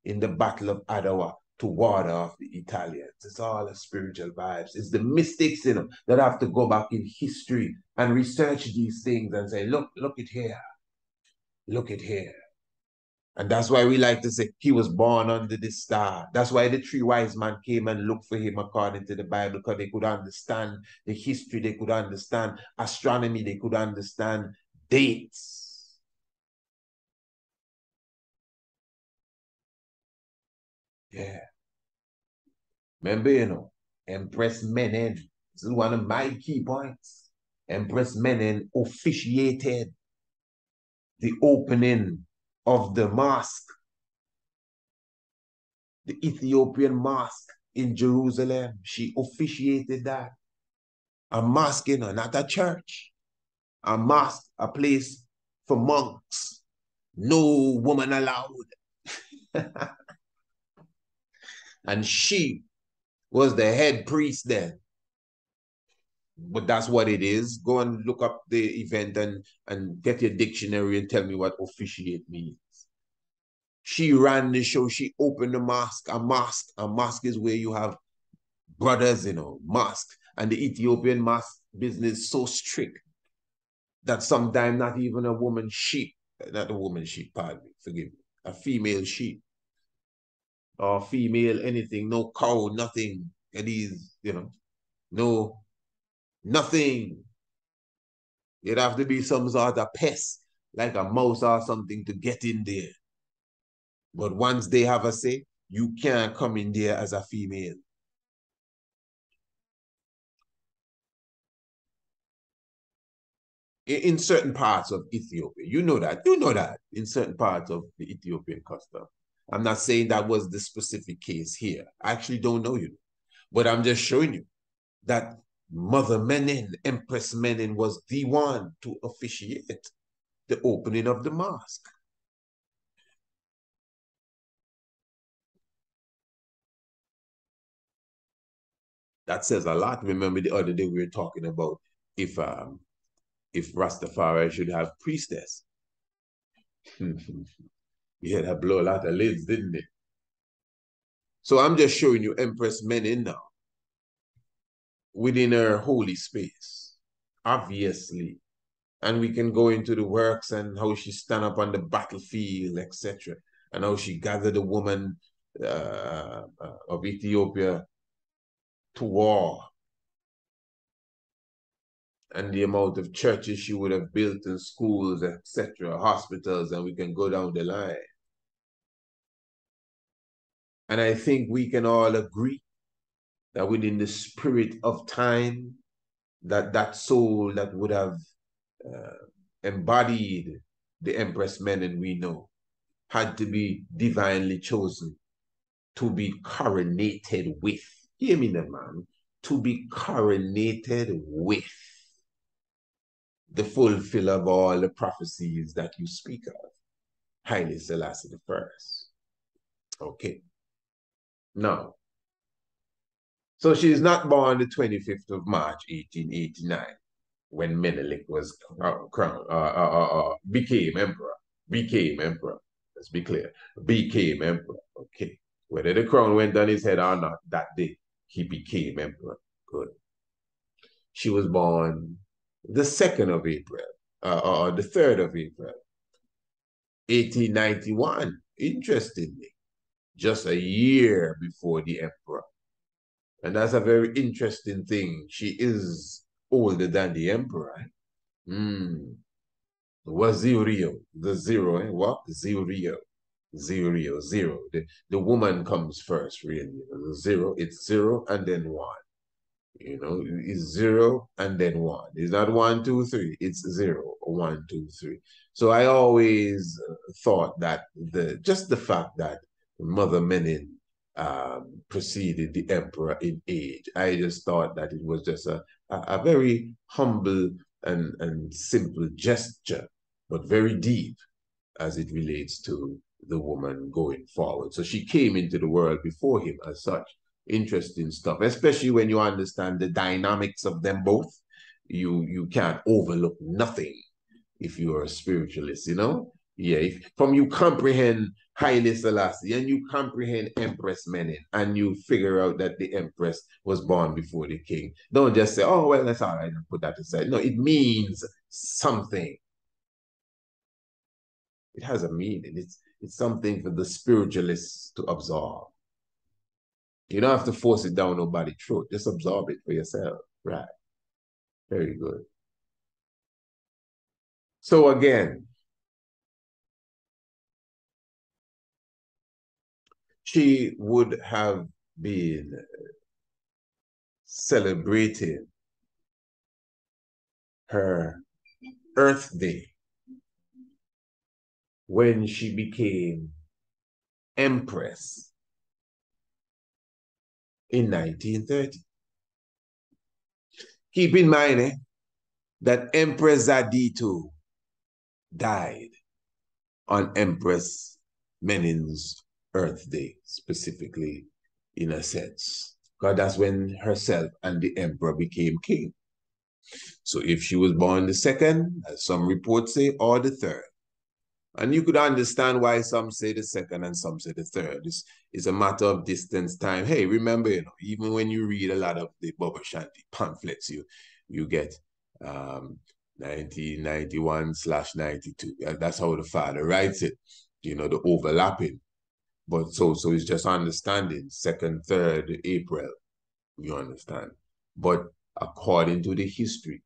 in the Battle of Adwa, to ward off the Italians. It's all the spiritual vibes. It's the mystics, that have to go back in history and research these things and say, look it here. Look it here. And that's why we like to say he was born under the star. That's why the three wise men came and looked for him according to the Bible, because they could understand the history, they could understand astronomy, they could understand dates. Yeah. Remember, Empress Menen. This is one of my key points. Empress Menen officiated the opening of the mosque, the Ethiopian mosque in Jerusalem. She officiated that. A mosque, not a church. A mosque, a place for monks. No woman allowed. And she was the head priest then. But that's what it is. Go and look up the event and get your dictionary and tell me what officiate means. She ran the show. She opened the mosque. A mosque is where you have brothers, mosque. And the Ethiopian mosque business is so strict that sometimes not even a woman sheep, not a woman sheep, pardon me, forgive me, a female sheep or female anything, no cow, nothing. It is, no, nothing. It'd have to be some sort of pest, like a mouse or something, to get in there. But once they have a say, you can't come in there as a female. In certain parts of Ethiopia, you know that, in certain parts of the Ethiopian custom. I'm not saying that was the specific case here. I actually don't know, but I'm just showing you that Mother Menen, Empress Menen, was the one to officiate the opening of the mosque. That says a lot. Remember the other day we were talking about if Rastafari should have priestess. Yeah, that blow a lot of lids, didn't it? So I'm just showing you Empress Menen now within her holy space, obviously. And we can go into the works and how she stand up on the battlefield, etc. And how she gathered the woman of Ethiopia to war. And the amount of churches she would have built and schools, etc., hospitals, and we can go down the line. And I think we can all agree that within the spirit of time, that soul that would have embodied the Empress Menen we know had to be divinely chosen to be coronated with. Hear me, man. To be coronated with the fulfiller of all the prophecies that you speak of. Haile Selassie the First. Okay. Now, so she is not born the 25th of March, 1889, when Menelik was became emperor. Became emperor. Let's be clear. Became emperor. Okay. Whether the crown went on his head or not, that day he became emperor. Good. She was born the 2nd of April, or the 3rd of April, 1891. Interestingly, just a year before the emperor. And that's a very interesting thing. She is older than the emperor. Wazirio, the zero, what? Zirio. Zero. The woman comes first, really. The zero, it's zero and then one. You know, it's 0 and then 1. It's not 1, 2, 3. It's 0, 1, 2, 3. So I always thought that just the fact that Mother Menen preceded the emperor in age, I just thought that it was just a very humble and simple gesture, but very deep as it relates to the woman going forward. So she came into the world before him as such. Interesting stuff, especially when you understand the dynamics of them both. You can't overlook nothing if you're a spiritualist, you know? Yeah, from you comprehend Haile Selassie and you comprehend Empress Menen and you figure out that the Empress was born before the king. Don't just say, oh, well, that's all right, and put that aside. No, it means something. It has a meaning. It's something for the spiritualists to absorb. You don't have to force it down nobody's throat. Just absorb it for yourself. Right. Very good. So again, she would have been celebrating her Earth Day when she became Empress in 1930. Keep in mind that Empress Zaditu died on Empress Menen's Earth Day, specifically, in a sense. Because that's when herself and the emperor became king. So if she was born the second, as some reports say, or the third. And you could understand why some say the second and some say the third. It's a matter of distance, time. Hey, remember, even when you read a lot of the Baba Shanti pamphlets, you get 1991/92. That's how the father writes it, the overlapping. But so it's just understanding, second, third April, you understand. But according to the history,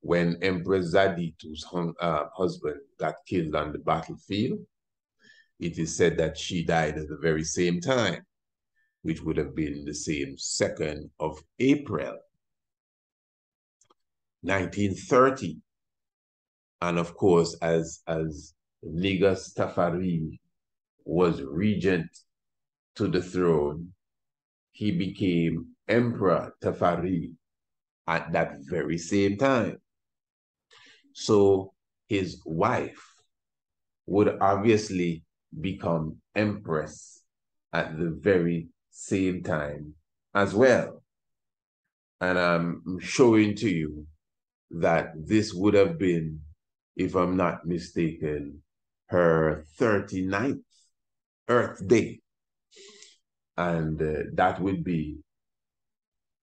when Empress Zaditu's husband got killed on the battlefield, it is said that she died at the very same time, which would have been the same 2nd of April, 1930. And of course, as Negus Tafari was regent to the throne, he became Emperor Tafari at that very same time. So his wife would obviously become Empress at the very same time as well. And I'm showing to you that this would have been, if I'm not mistaken, her 39th Earth Day. And that would be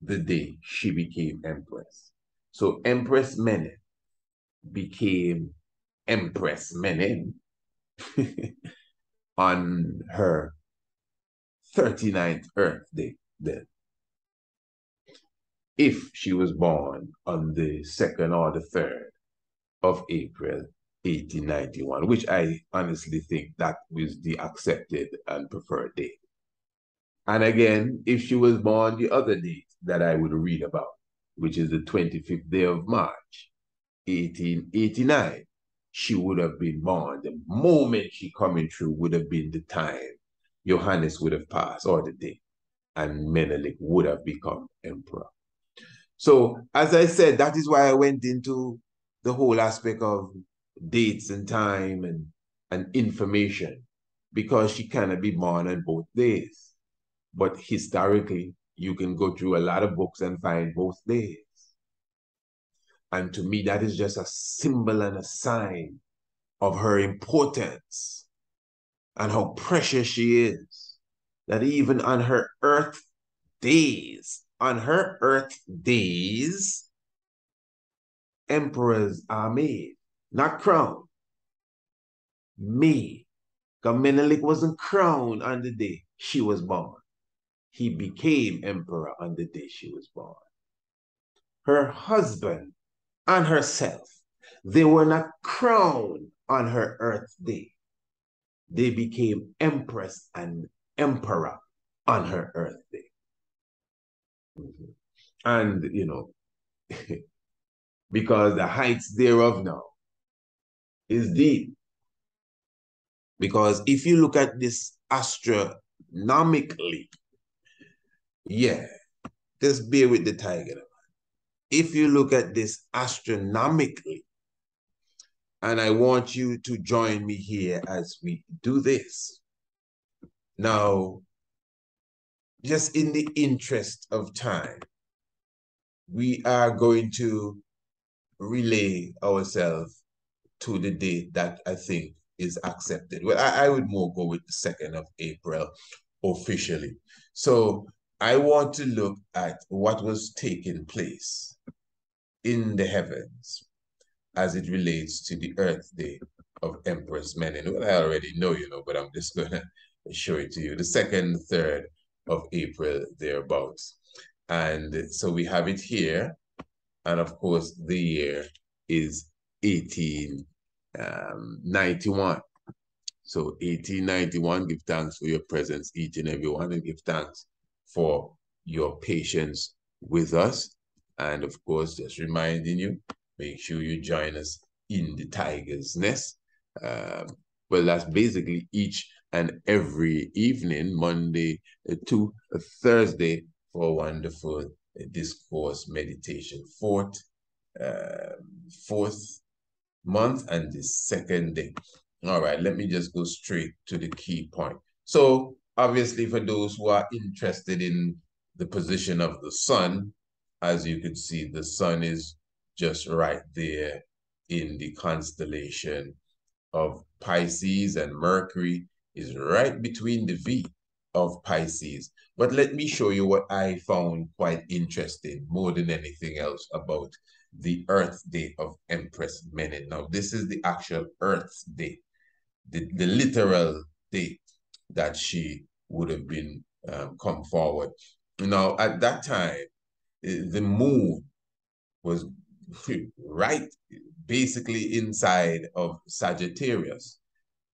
the day she became Empress. So Empress Menen became Empress Menen on her 39th Earth Day then. If she was born on the 2nd or the 3rd of April 1891, which I honestly think that was the accepted and preferred date. And again, if she was born the other date that I would read about, which is the 25th day of March, 1889, she would have been born. The moment she coming through would have been the time Johannes would have passed, or the day, and Menelik would have become emperor. So, as I said, that is why I went into the whole aspect of dates and time and information, because she cannot be born on both days. But historically, you can go through a lot of books and find both days. And to me, that is just a symbol and a sign of her importance and how precious she is. That even on her earth days, emperors are made, not crowned, made. Because Menelik wasn't crowned on the day she was born. He became emperor on the day she was born. Her husband and herself, they were not crowned on her Earth Day. They became Empress and Emperor on her Earth Day. And, you know, because the heights thereof now is deep. Because if you look at this astronomically, yeah, just bear with the tiger. If you look at this astronomically, and I want you to join me here as we do this. Now, just in the interest of time, we are going to relay ourselves to the date that I think is accepted. Well, I would more go with the 2nd of April officially. So I want to look at what was taking place in the heavens as it relates to the Earth Day of Empress Menen. Well, I already know, you know, but I'm just going to show it to you. The 2nd, 3rd of April, thereabouts. And so we have it here. And of course, the year is 1891. So 1891, give thanks for your presence, each and every one, and give thanks for your patience with us. And of course, just reminding you, make sure you join us in the Tiger's Nest. Well, that's basically each and every evening, Monday to Thursday, for a wonderful discourse meditation. Fourth month and the 2nd day. All right, let me just go straight to the key point. So obviously, for those who are interested in the position of the sun, as you can see, the sun is just right there in the constellation of Pisces, and Mercury is right between the V of Pisces. But let me show you what I found quite interesting more than anything else about the Earth Day of Empress Menen. Now, this is the actual Earth Day, the literal date that she would have been come forward. Now, at that time, the moon was right basically inside of Sagittarius.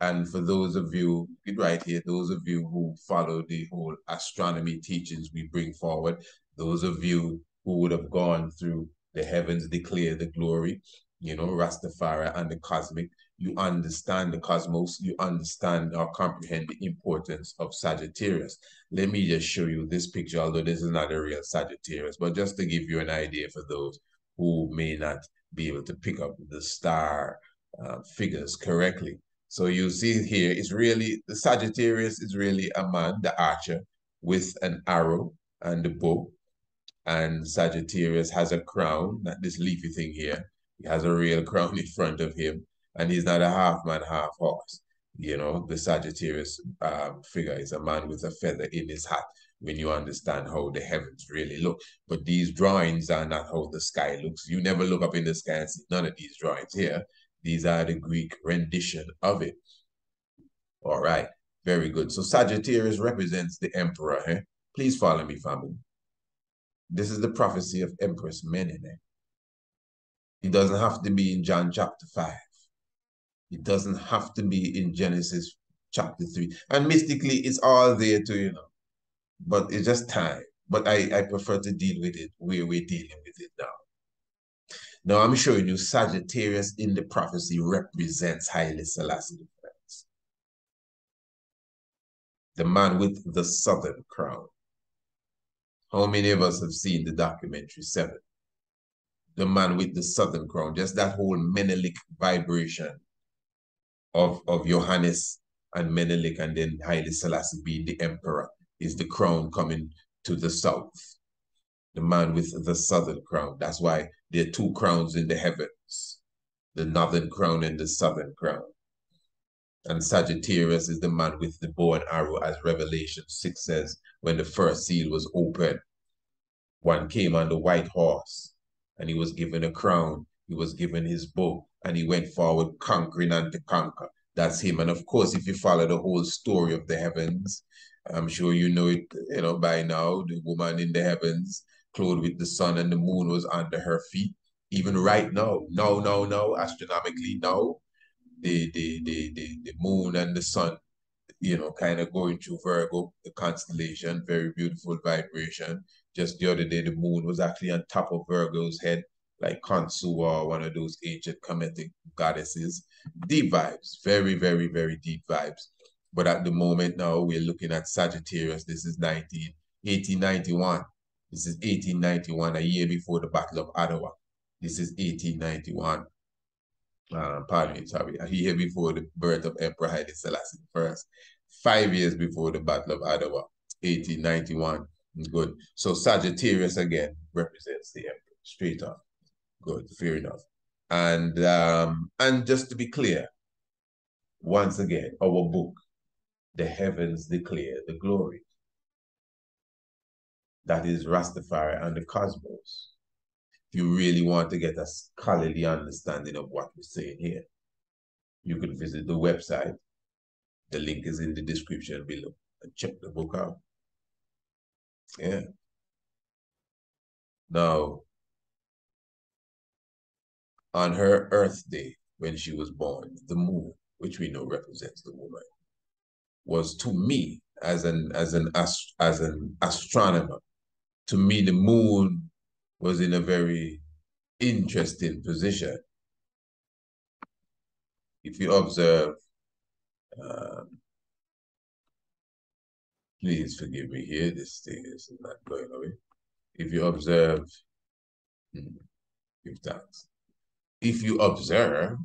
And for those of you, right here, those of you who follow the whole astronomy teachings we bring forward, those of you who would have gone through the heavens declare the glory, you know, Rastafari and the cosmic, you understand the cosmos, you understand or comprehend the importance of Sagittarius. Let me just show you this picture, although this is not a real Sagittarius, but just to give you an idea for those who may not be able to pick up the star figures correctly. So you see here, it's really, the Sagittarius is really a man, the archer, with an arrow and a bow. And Sagittarius has a crown, not this leafy thing here. He has a real crown in front of him. And he's not a half man, half horse. You know, the Sagittarius figure is a man with a feather in his hat, when you understand how the heavens really look. But these drawings are not how the sky looks. You never look up in the sky and see none of these drawings here. These are the Greek rendition of it. All right, very good. So Sagittarius represents the emperor. Eh? Please follow me, family. This is the prophecy of Empress Menen. It doesn't have to be in John chapter 5. It doesn't have to be in Genesis chapter 3. And mystically, it's all there too, you know. But it's just time. But I prefer to deal with it where we're dealing with it now. Now, I'm showing you Sagittarius in the prophecy represents Haile Selassie, friends. The man with the southern crown. How many of us have seen the documentary 7? The man with the southern crown, just that whole Menelik vibration of Johannes and Menelik, and then Haile Selassie being the emperor, is the crown coming to the south. The man with the southern crown. That's why there are 2 crowns in the heavens, the northern crown and the southern crown. And Sagittarius is the man with the bow and arrow, as Revelation 6 says, when the first seal was opened. One came on the white horse, and he was given a crown, he was given his bow, and he went forward conquering and to conquer. That's him. And of course, if you follow the whole story of the heavens, I'm sure you know it, you know, by now, the woman in the heavens, clothed with the sun, and the moon was under her feet. Even right now, astronomically now, the moon and the sun, you know, kind of going through Virgo, the constellation, very beautiful vibration. Just the other day, the moon was actually on top of Virgo's head, like Khonsu or one of those ancient Kemetic goddesses. Deep vibes, very, very, very deep vibes. But at the moment now, we're looking at Sagittarius. This is 1891. This is 1891, a year before the Battle of Ottawa. This is 1891. Pardon me, sorry, a year before the birth of Emperor Haile Selassie I. 5 years before the Battle of Ottawa, 1891. Good. So Sagittarius again represents the Emperor, straight up. Good, fair enough. And just to be clear, once again, our book, The Heavens Declare the Glory. That is Rastafari and the cosmos. If you really want to get a scholarly understanding of what we're saying here, you can visit the website. The link is in the description below and check the book out. Yeah. Now, on her Earth Day, when she was born, the moon, which we know represents the woman, was to me as an astronomer. To me, the moon was in a very interesting position. If you observe, please forgive me here, this thing is not going away. If you observe, give thanks. If you observe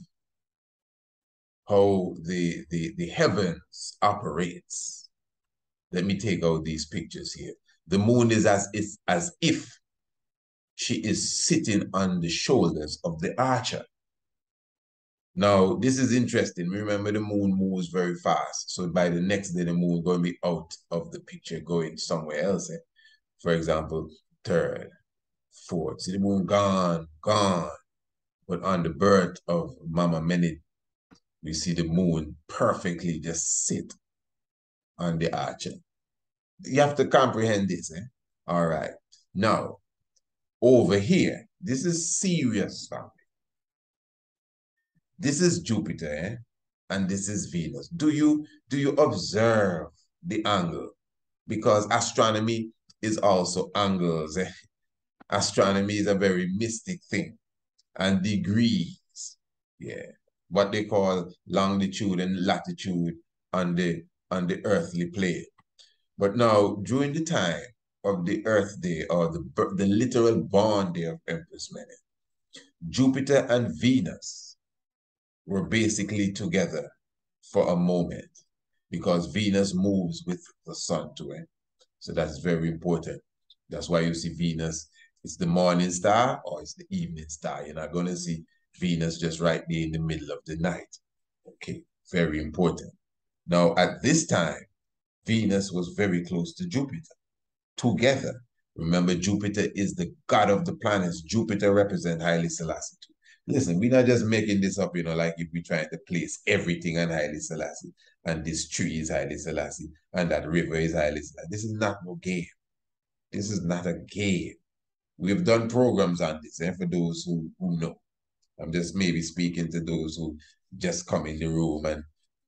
how the heavens operates, let me take out these pictures here. The moon is as if she is sitting on the shoulders of the archer. Now, this is interesting. Remember, the moon moves very fast. So by the next day, the moon is going to be out of the picture, going somewhere else. For example, third, fourth. See the moon gone. But on the birth of Mama Menen, we see the moon perfectly just sit on the archer. You have to comprehend this. All right. Now, over here, this is serious stuff. This is Jupiter, and this is Venus. Do you observe the angle? Because astronomy is also angles. Astronomy is a very mystic thing. And degrees, yeah, what they call longitude and latitude on the earthly plane. But now, during the time of the Earth Day, or the literal born day of Empress Menen, Jupiter and Venus were basically together for a moment, because Venus moves with the sun to it. So that's very important. That's why you see Venus, it's the morning star or it's the evening star. You're not going to see Venus just right there in the middle of the night. Okay, very important. Now, at this time, Venus was very close to Jupiter, together. Remember, Jupiter is the god of the planets. Jupiter represents Haile Selassie. Listen, we're not just making this up, like if we're trying to place everything on Haile Selassie, and this tree is Haile Selassie, and that river is Haile Selassie. This is not no game. This is not a game. We've done programs on this, for those who know. I'm just maybe speaking to those who just come in the room and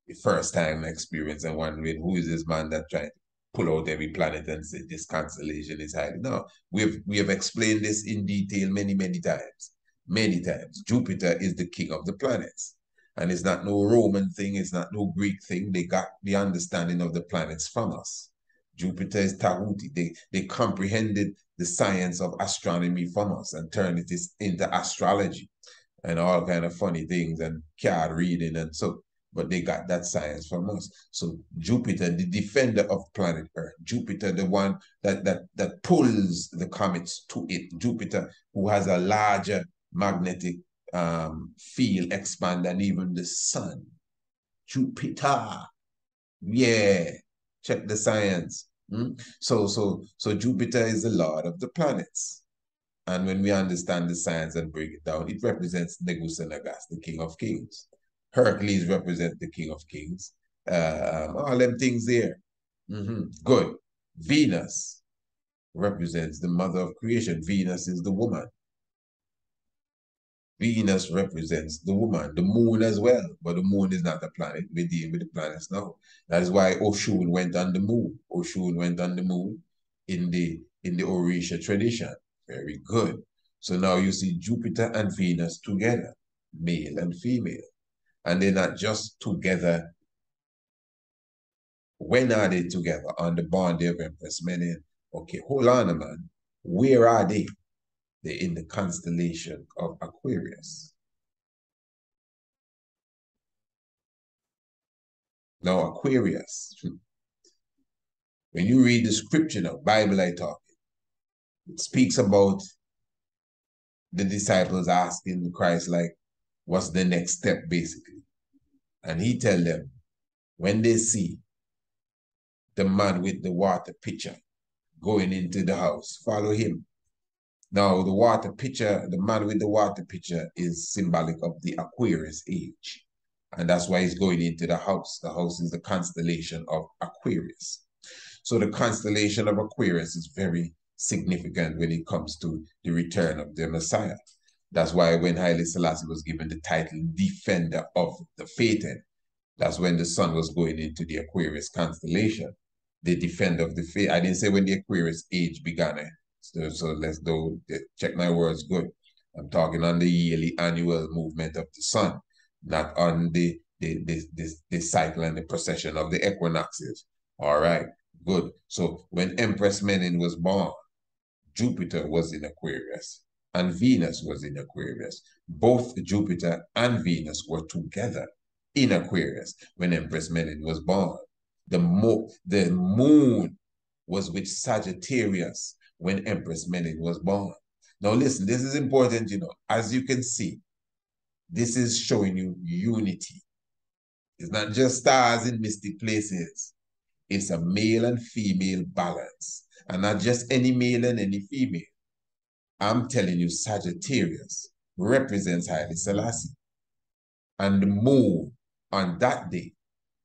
the first time experience and wondering, who is this man that trying to pull out every planet and say this constellation is Haile? No, we have explained this in detail many, many times. Many times. Jupiter is the king of the planets. And it's not no Roman thing, it's not no Greek thing. They got the understanding of the planets from us. Jupiter is Tahuti. They comprehended the science of astronomy from us and turned it into astrology and all kind of funny things and card reading and so. But they got that science from us. So Jupiter, the defender of planet Earth, Jupiter, the one that pulls the comets to it, Jupiter, who has a larger magnetic field expand than even the sun. Jupiter, yeah, check the science. So Jupiter is the lord of the planets. And when we understand the science and break it down, it represents Nebuchadnezzar, the king of kings. Hercules represents the king of kings. All them things there. Good. Venus represents the mother of creation. Venus is the woman. Venus represents the woman, the moon as well, but the moon is not a planet. We deal with the planets now. That is why Oshun went on the moon. Oshun went on the moon in the Orisha tradition. Very good. So now you see Jupiter and Venus together, male and female. And they're not just together. When are they together? On the born day of Empress Menen. Okay, hold on a man. Where are they? They're in the constellation of Aquarius. Now, Aquarius, when you read the scripture now, Bible I talk, it speaks about the disciples asking Christ, like, what's the next step, basically? And he tell them, when they see the man with the water pitcher going into the house, follow him. Now, the water pitcher, the man with the water pitcher is symbolic of the Aquarius age. And that's why he's going into the house. The house is the constellation of Aquarius. So the constellation of Aquarius is very significant when it comes to the return of the Messiah. That's why when Haile Selassie was given the title Defender of the Fated, that's when the sun was going into the Aquarius constellation. The Defender of the Faith. I didn't say when the Aquarius age began. So let's do, check my words good. I'm talking on the yearly annual movement of the sun, not on the cycle and the procession of the equinoxes. All right, good. So when Empress Menen was born, Jupiter was in Aquarius and Venus was in Aquarius. Both Jupiter and Venus were together in Aquarius when Empress Menen was born. The moon was with Sagittarius when Empress Menen was born. Now listen, this is important, you know. As you can see, this is showing you unity. It's not just stars in mystic places. It's a male and female balance. And not just any male and any female. I'm telling you, Sagittarius represents Haile Selassie. And the moon on that day,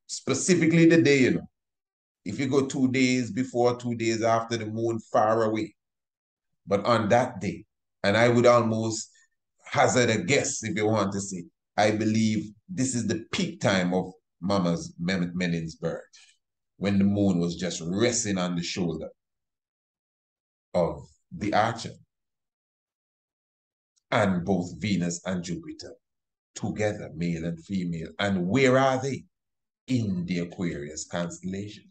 specifically the day, you know, if you go 2 days before, 2 days after, the moon far away. But on that day, and I would almost hazard a guess, if you want to say, I believe this is the peak time of Mama's Menen's birth, when the moon was just resting on the shoulder of the Archer. And both Venus and Jupiter together, male and female. And where are they? In the Aquarius constellation.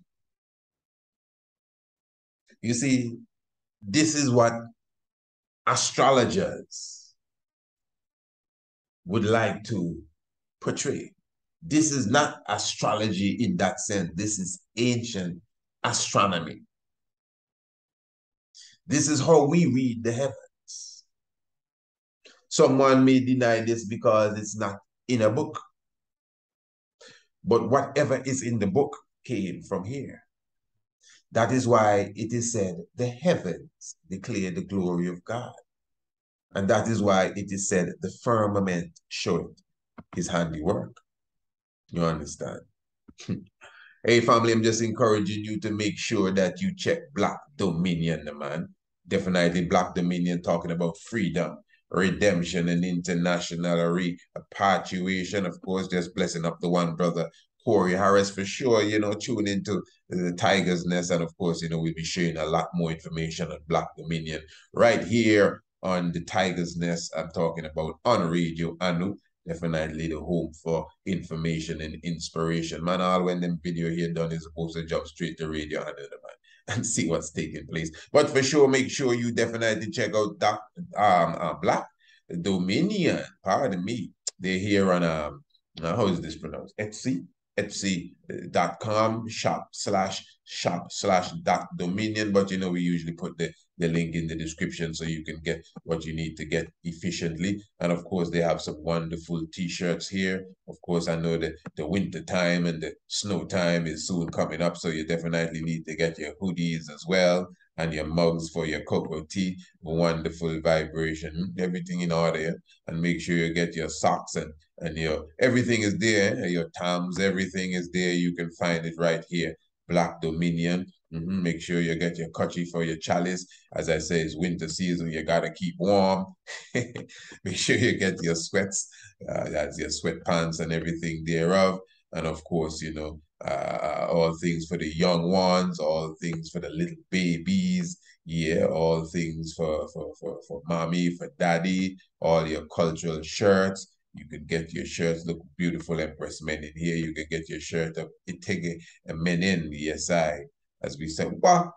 You see, this is what astrologers would like to portray. This is not astrology in that sense. This is ancient astronomy. This is how we read the heavens. Someone may deny this because it's not in a book. But whatever is in the book came from here. That is why it is said, the heavens declare the glory of God. And that is why it is said, the firmament showed his handiwork. You understand? Hey, family, I'm just encouraging you to make sure that you check Black Dominion, man. Definitely Black Dominion, talking about freedom, redemption, and international repatriation. Of course, just blessing up the one brother, Corey Harris, for sure. You know, tune into the Tiger's Nest. And of course, you know, we'll be sharing a lot more information on Black Dominion right here on the Tiger's Nest. I'm talking about on Radio Anu. Definitely the home for information and inspiration. Man, all when them video here done is supposed to jump straight to Radio Anu, man, and see what's taking place. But for sure, make sure you definitely check out Black Dominion. Pardon me. They're here on how is this pronounced? Etsy.com shop/Dominion. But you know, we usually put the link in the description so you can get what you need to get efficiently. And of course, they have some wonderful t-shirts here. Of course, I know that the winter time and the snow time is soon coming up, so you definitely need to get your hoodies as well and your mugs for your cocoa tea. Wonderful vibration, everything in order. And make sure you get your socks and your everything is there. Your Tams, everything is there. You can find it right here. Black Dominion. Make sure you get your kutchie for your chalice. As I say, it's winter season. You got to keep warm. Make sure you get your sweats, that's your sweatpants and everything thereof. And of course, all things for the young ones, all things for the little babies. Yeah, all things for mommy, for daddy, all your cultural shirts. You could get your shirts look beautiful, Empress Menen here. You could get your shirt of Itege and Menen, yes, as we said, what?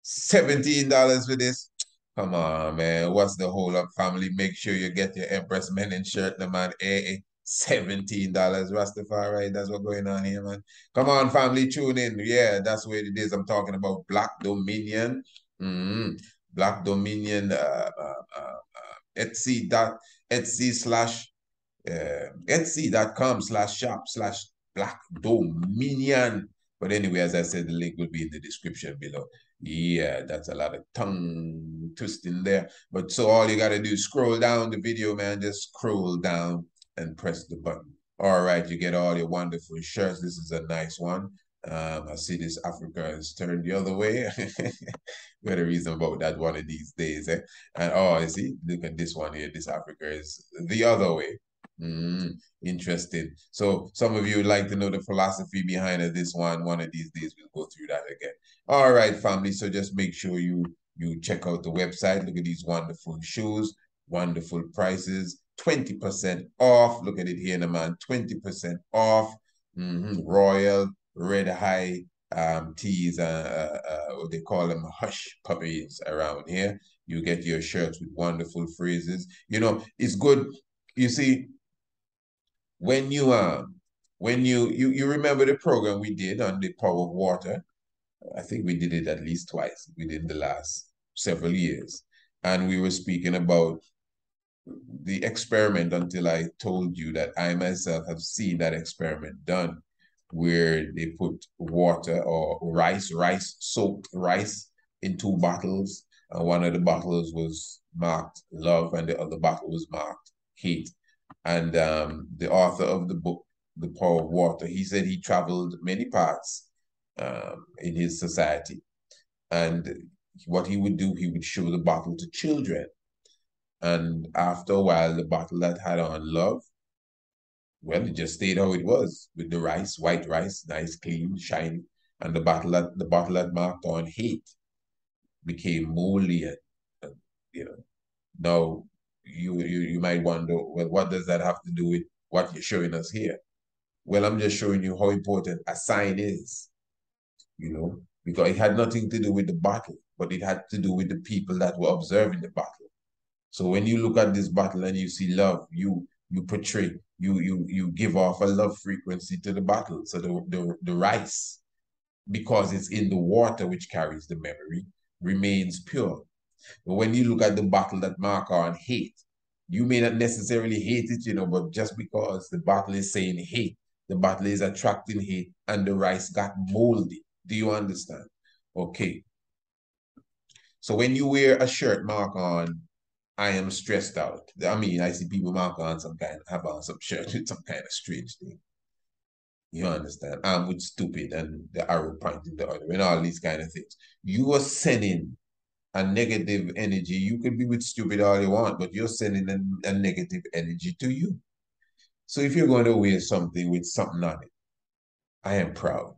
$17 for this? Come on, man. What's the whole up, family? Make sure you get your Empress Menen shirt, the man. $17. Rastafari. That's what's going on here, man. Come on, family, tune in. Yeah, that's what it is. I'm talking about Black Dominion. Black Dominion, Etsy slash Etsy.com/shop/Black Dominion. But anyway, as I said, the link will be in the description below. Yeah, that's a lot of tongue twisting there. But so all you got to do is scroll down the video, man. Just scroll down and press the button. All right, you get all your wonderful shirts. This is a nice one. I see this Africa is turned the other way. Got a reason about that one of these days. And oh, you see, look at this one here. This Africa is the other way. Interesting. So some of you would like to know the philosophy behind this one. One of these days we'll go through that again. All right, family. So just make sure you check out the website. Look at these wonderful shoes, wonderful prices, 20% off. Look at it here, man. 20% off. Royal Red High tees. What they call them, hush puppies around here. You get your shirts with wonderful phrases. It's good. You see, when you remember the program we did on the power of water. I think we did it at least twice within the last several years, and we were speaking about the experiment until I told you that I myself have seen that experiment done, where they put water or soaked rice in two bottles, and one of the bottles was marked love and the other bottle was marked hate. And the author of the book, The Power of Water, he said he traveled many parts in his society. And what he would do, he would show the bottle to children. And after a while, the bottle that had on love, well, it just stayed how it was with the rice, white rice, nice, clean, shiny. And the bottle that marked on hate became moldy and now you might wonder, well, what does that have to do with what you're showing us here? Well, I'm just showing you how important a sign is, because it had nothing to do with the bottle, but it had to do with the people that were observing the bottle. So when you look at this bottle and you see love, you portray, you give off a love frequency to the bottle. So the rice, because it's in the water which carries the memory, remains pure. But when you look at the bottle that mark on hate, you may not necessarily hate it, but just because the bottle is saying hate, the bottle is attracting hate and the rice got moldy. Do you understand? Okay. So when you wear a shirt mark on, I am stressed out. I mean, I see people mark on have on some shirt with some kind of strange thing. You understand? I'm with stupid and the arrow pointing the other and all these kind of things. You are sending a negative energy. You could be with stupid all you want, but you're sending a negative energy to you. So if you're going to wear something with something on it, I am proud.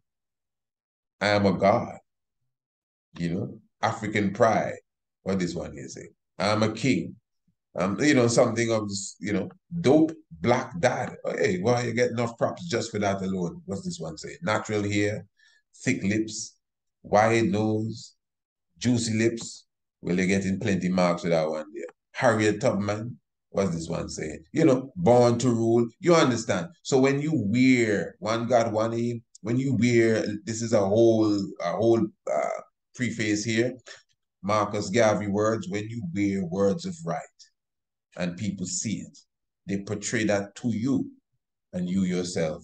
I am a god. African pride. What this one is saying. I'm a king. Something of this, dope black dad. Oh, hey, why you get enough props just for that alone? What's this one saying? Natural hair, thick lips, wide nose, juicy lips. Well, they're getting plenty marks with that one there. Harriet Tubman. What's this one saying? Born to rule. You understand? So when you wear one God, one aim, when you wear, this is a whole preface here. Marcus Garvey words, when you wear words of right and people see it, they portray that to you and you yourself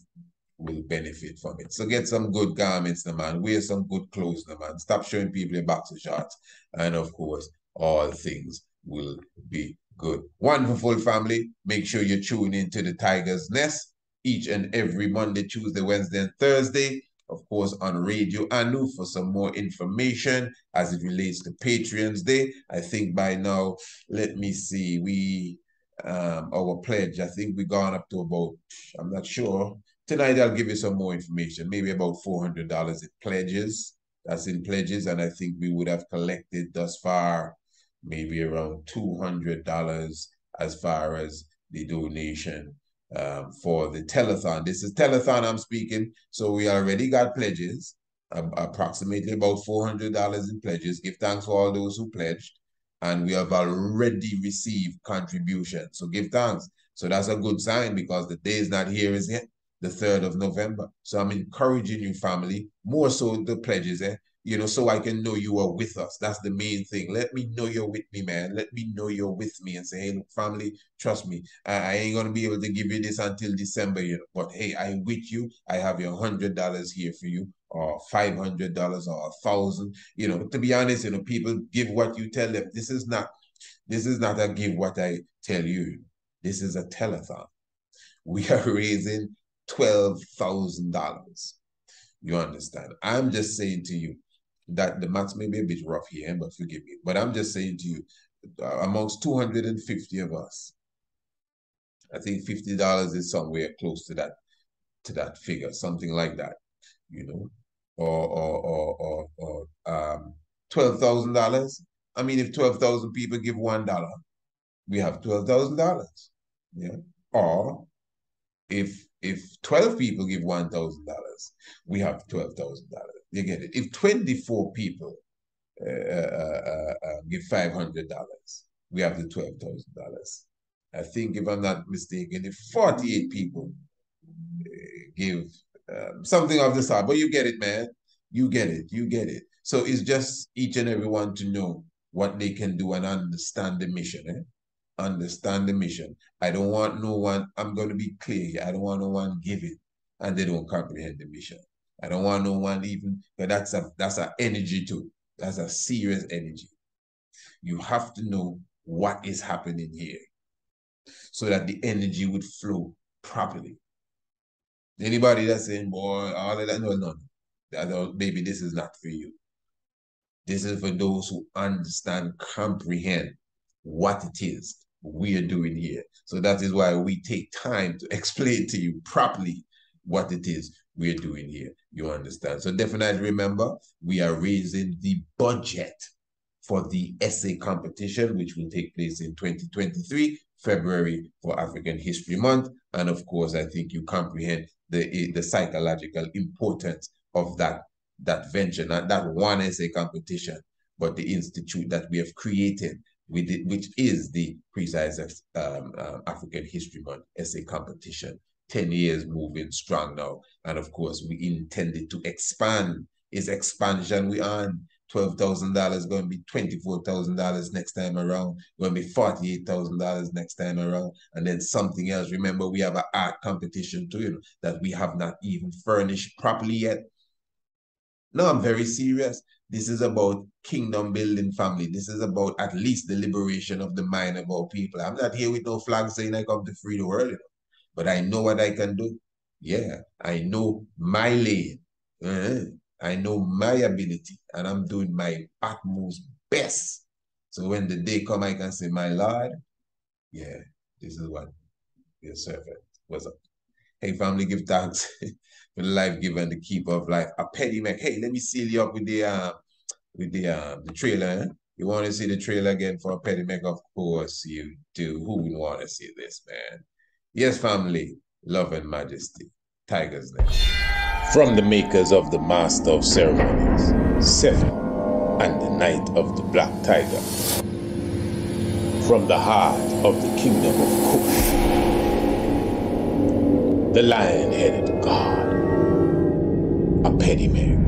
will benefit from it. So get some good garments, the man. Wear some good clothes, the man. Stop showing people your boxer shorts. And of course, all things will be good. Wonderful family. Make sure you tune into the Tiger's Nest each and every Monday, Tuesday, Wednesday, and Thursday. of course, on Radio Anu for some more information as it relates to Patreon's Day. I think by now, let me see, our pledge, I think we've gone up to about, I'm not sure. Tonight, I'll give you some more information, maybe about $400 in pledges. That's in pledges, and I think we would have collected thus far maybe around $200 as far as the donation for the telethon. This is telethon I'm speaking, so we already got pledges, approximately about $400 in pledges. Give thanks for all those who pledged, and we have already received contributions. So give thanks. So that's a good sign because the day is not here as yet, the 3rd of November. So I'm encouraging you, family, more so the pledges, you know, so I can know you are with us. That's the main thing. Let me know you're with me, man. Let me know you're with me and say, hey, look, family, trust me. I ain't going to be able to give you this until December, you know, but hey, I'm with you. I have your $100 here for you, or $500 or $1,000. You know, to be honest, you know, people give what you tell them. This is not a give what I tell you. This is a telethon. We are raising $12,000. You understand? I'm just saying to you that the maths may be a bit rough here, but forgive me. But I'm just saying to you, amongst 250 of us, I think $50 is somewhere close to that figure, something like that, you know, or $12,000. I mean, if 12,000 people give $1, we have $12,000. Yeah. Or if 12 people give $1,000, we have $12,000. You get it? If 24 people give $500, we have the $12,000. I think, if I'm not mistaken, if 48 people give something of the sort, but you get it, man. You get it. You get it. So it's just each and every one to know what they can do and understand the mission. Understand the mission. I don't want no one, I'm going to be clear here, I don't want no one giving and they don't comprehend the mission. I don't want no one even, but that's an energy too. That's a serious energy. You have to know what is happening here so that the energy would flow properly. Anybody that's saying, boy, all of that, no. Maybe this is not for you. This is for those who understand, comprehend what it is we are doing here. So that is why we take time to explain to you properly what it is we're doing here. You understand? So definitely remember, we are raising the budget for the essay competition, which will take place in 2023, February, for African History Month. And of course, I think you comprehend the psychological importance of that venture, not that one essay competition, but the institute that we have created, which is the Precise African History Month essay competition. 10 years moving strong now. And of course, we intended to expand. Is expansion we on. $12,000 going to be $24,000 next time around. Going to be $48,000 next time around. And then something else. Remember, we have an art competition too, you know, that we have not even furnished properly yet. No, I'm very serious. This is about kingdom building, family. This is about at least the liberation of the mind of our people. I'm not here with no flag saying I come to free the world, you know, but I know what I can do. Yeah, I know my lane. I know my ability, and I'm doing my utmost best. So when the day come, I can say, my Lord, yeah, this is what your servant was up. Hey, family, give thanks for the life giver and the keeper of life. A petty Mac. Hey, let me seal you up with the trailer. Eh? You want to see the trailer again for a petty Mac? Of course you do. Who would want to see this, man? Yes, family, love and majesty. Tiger's Nest. From the makers of the Master of Ceremonies, Seven, and the Night of the Black Tiger. From the heart of the kingdom of Kush, the lion-headed god, a petty man.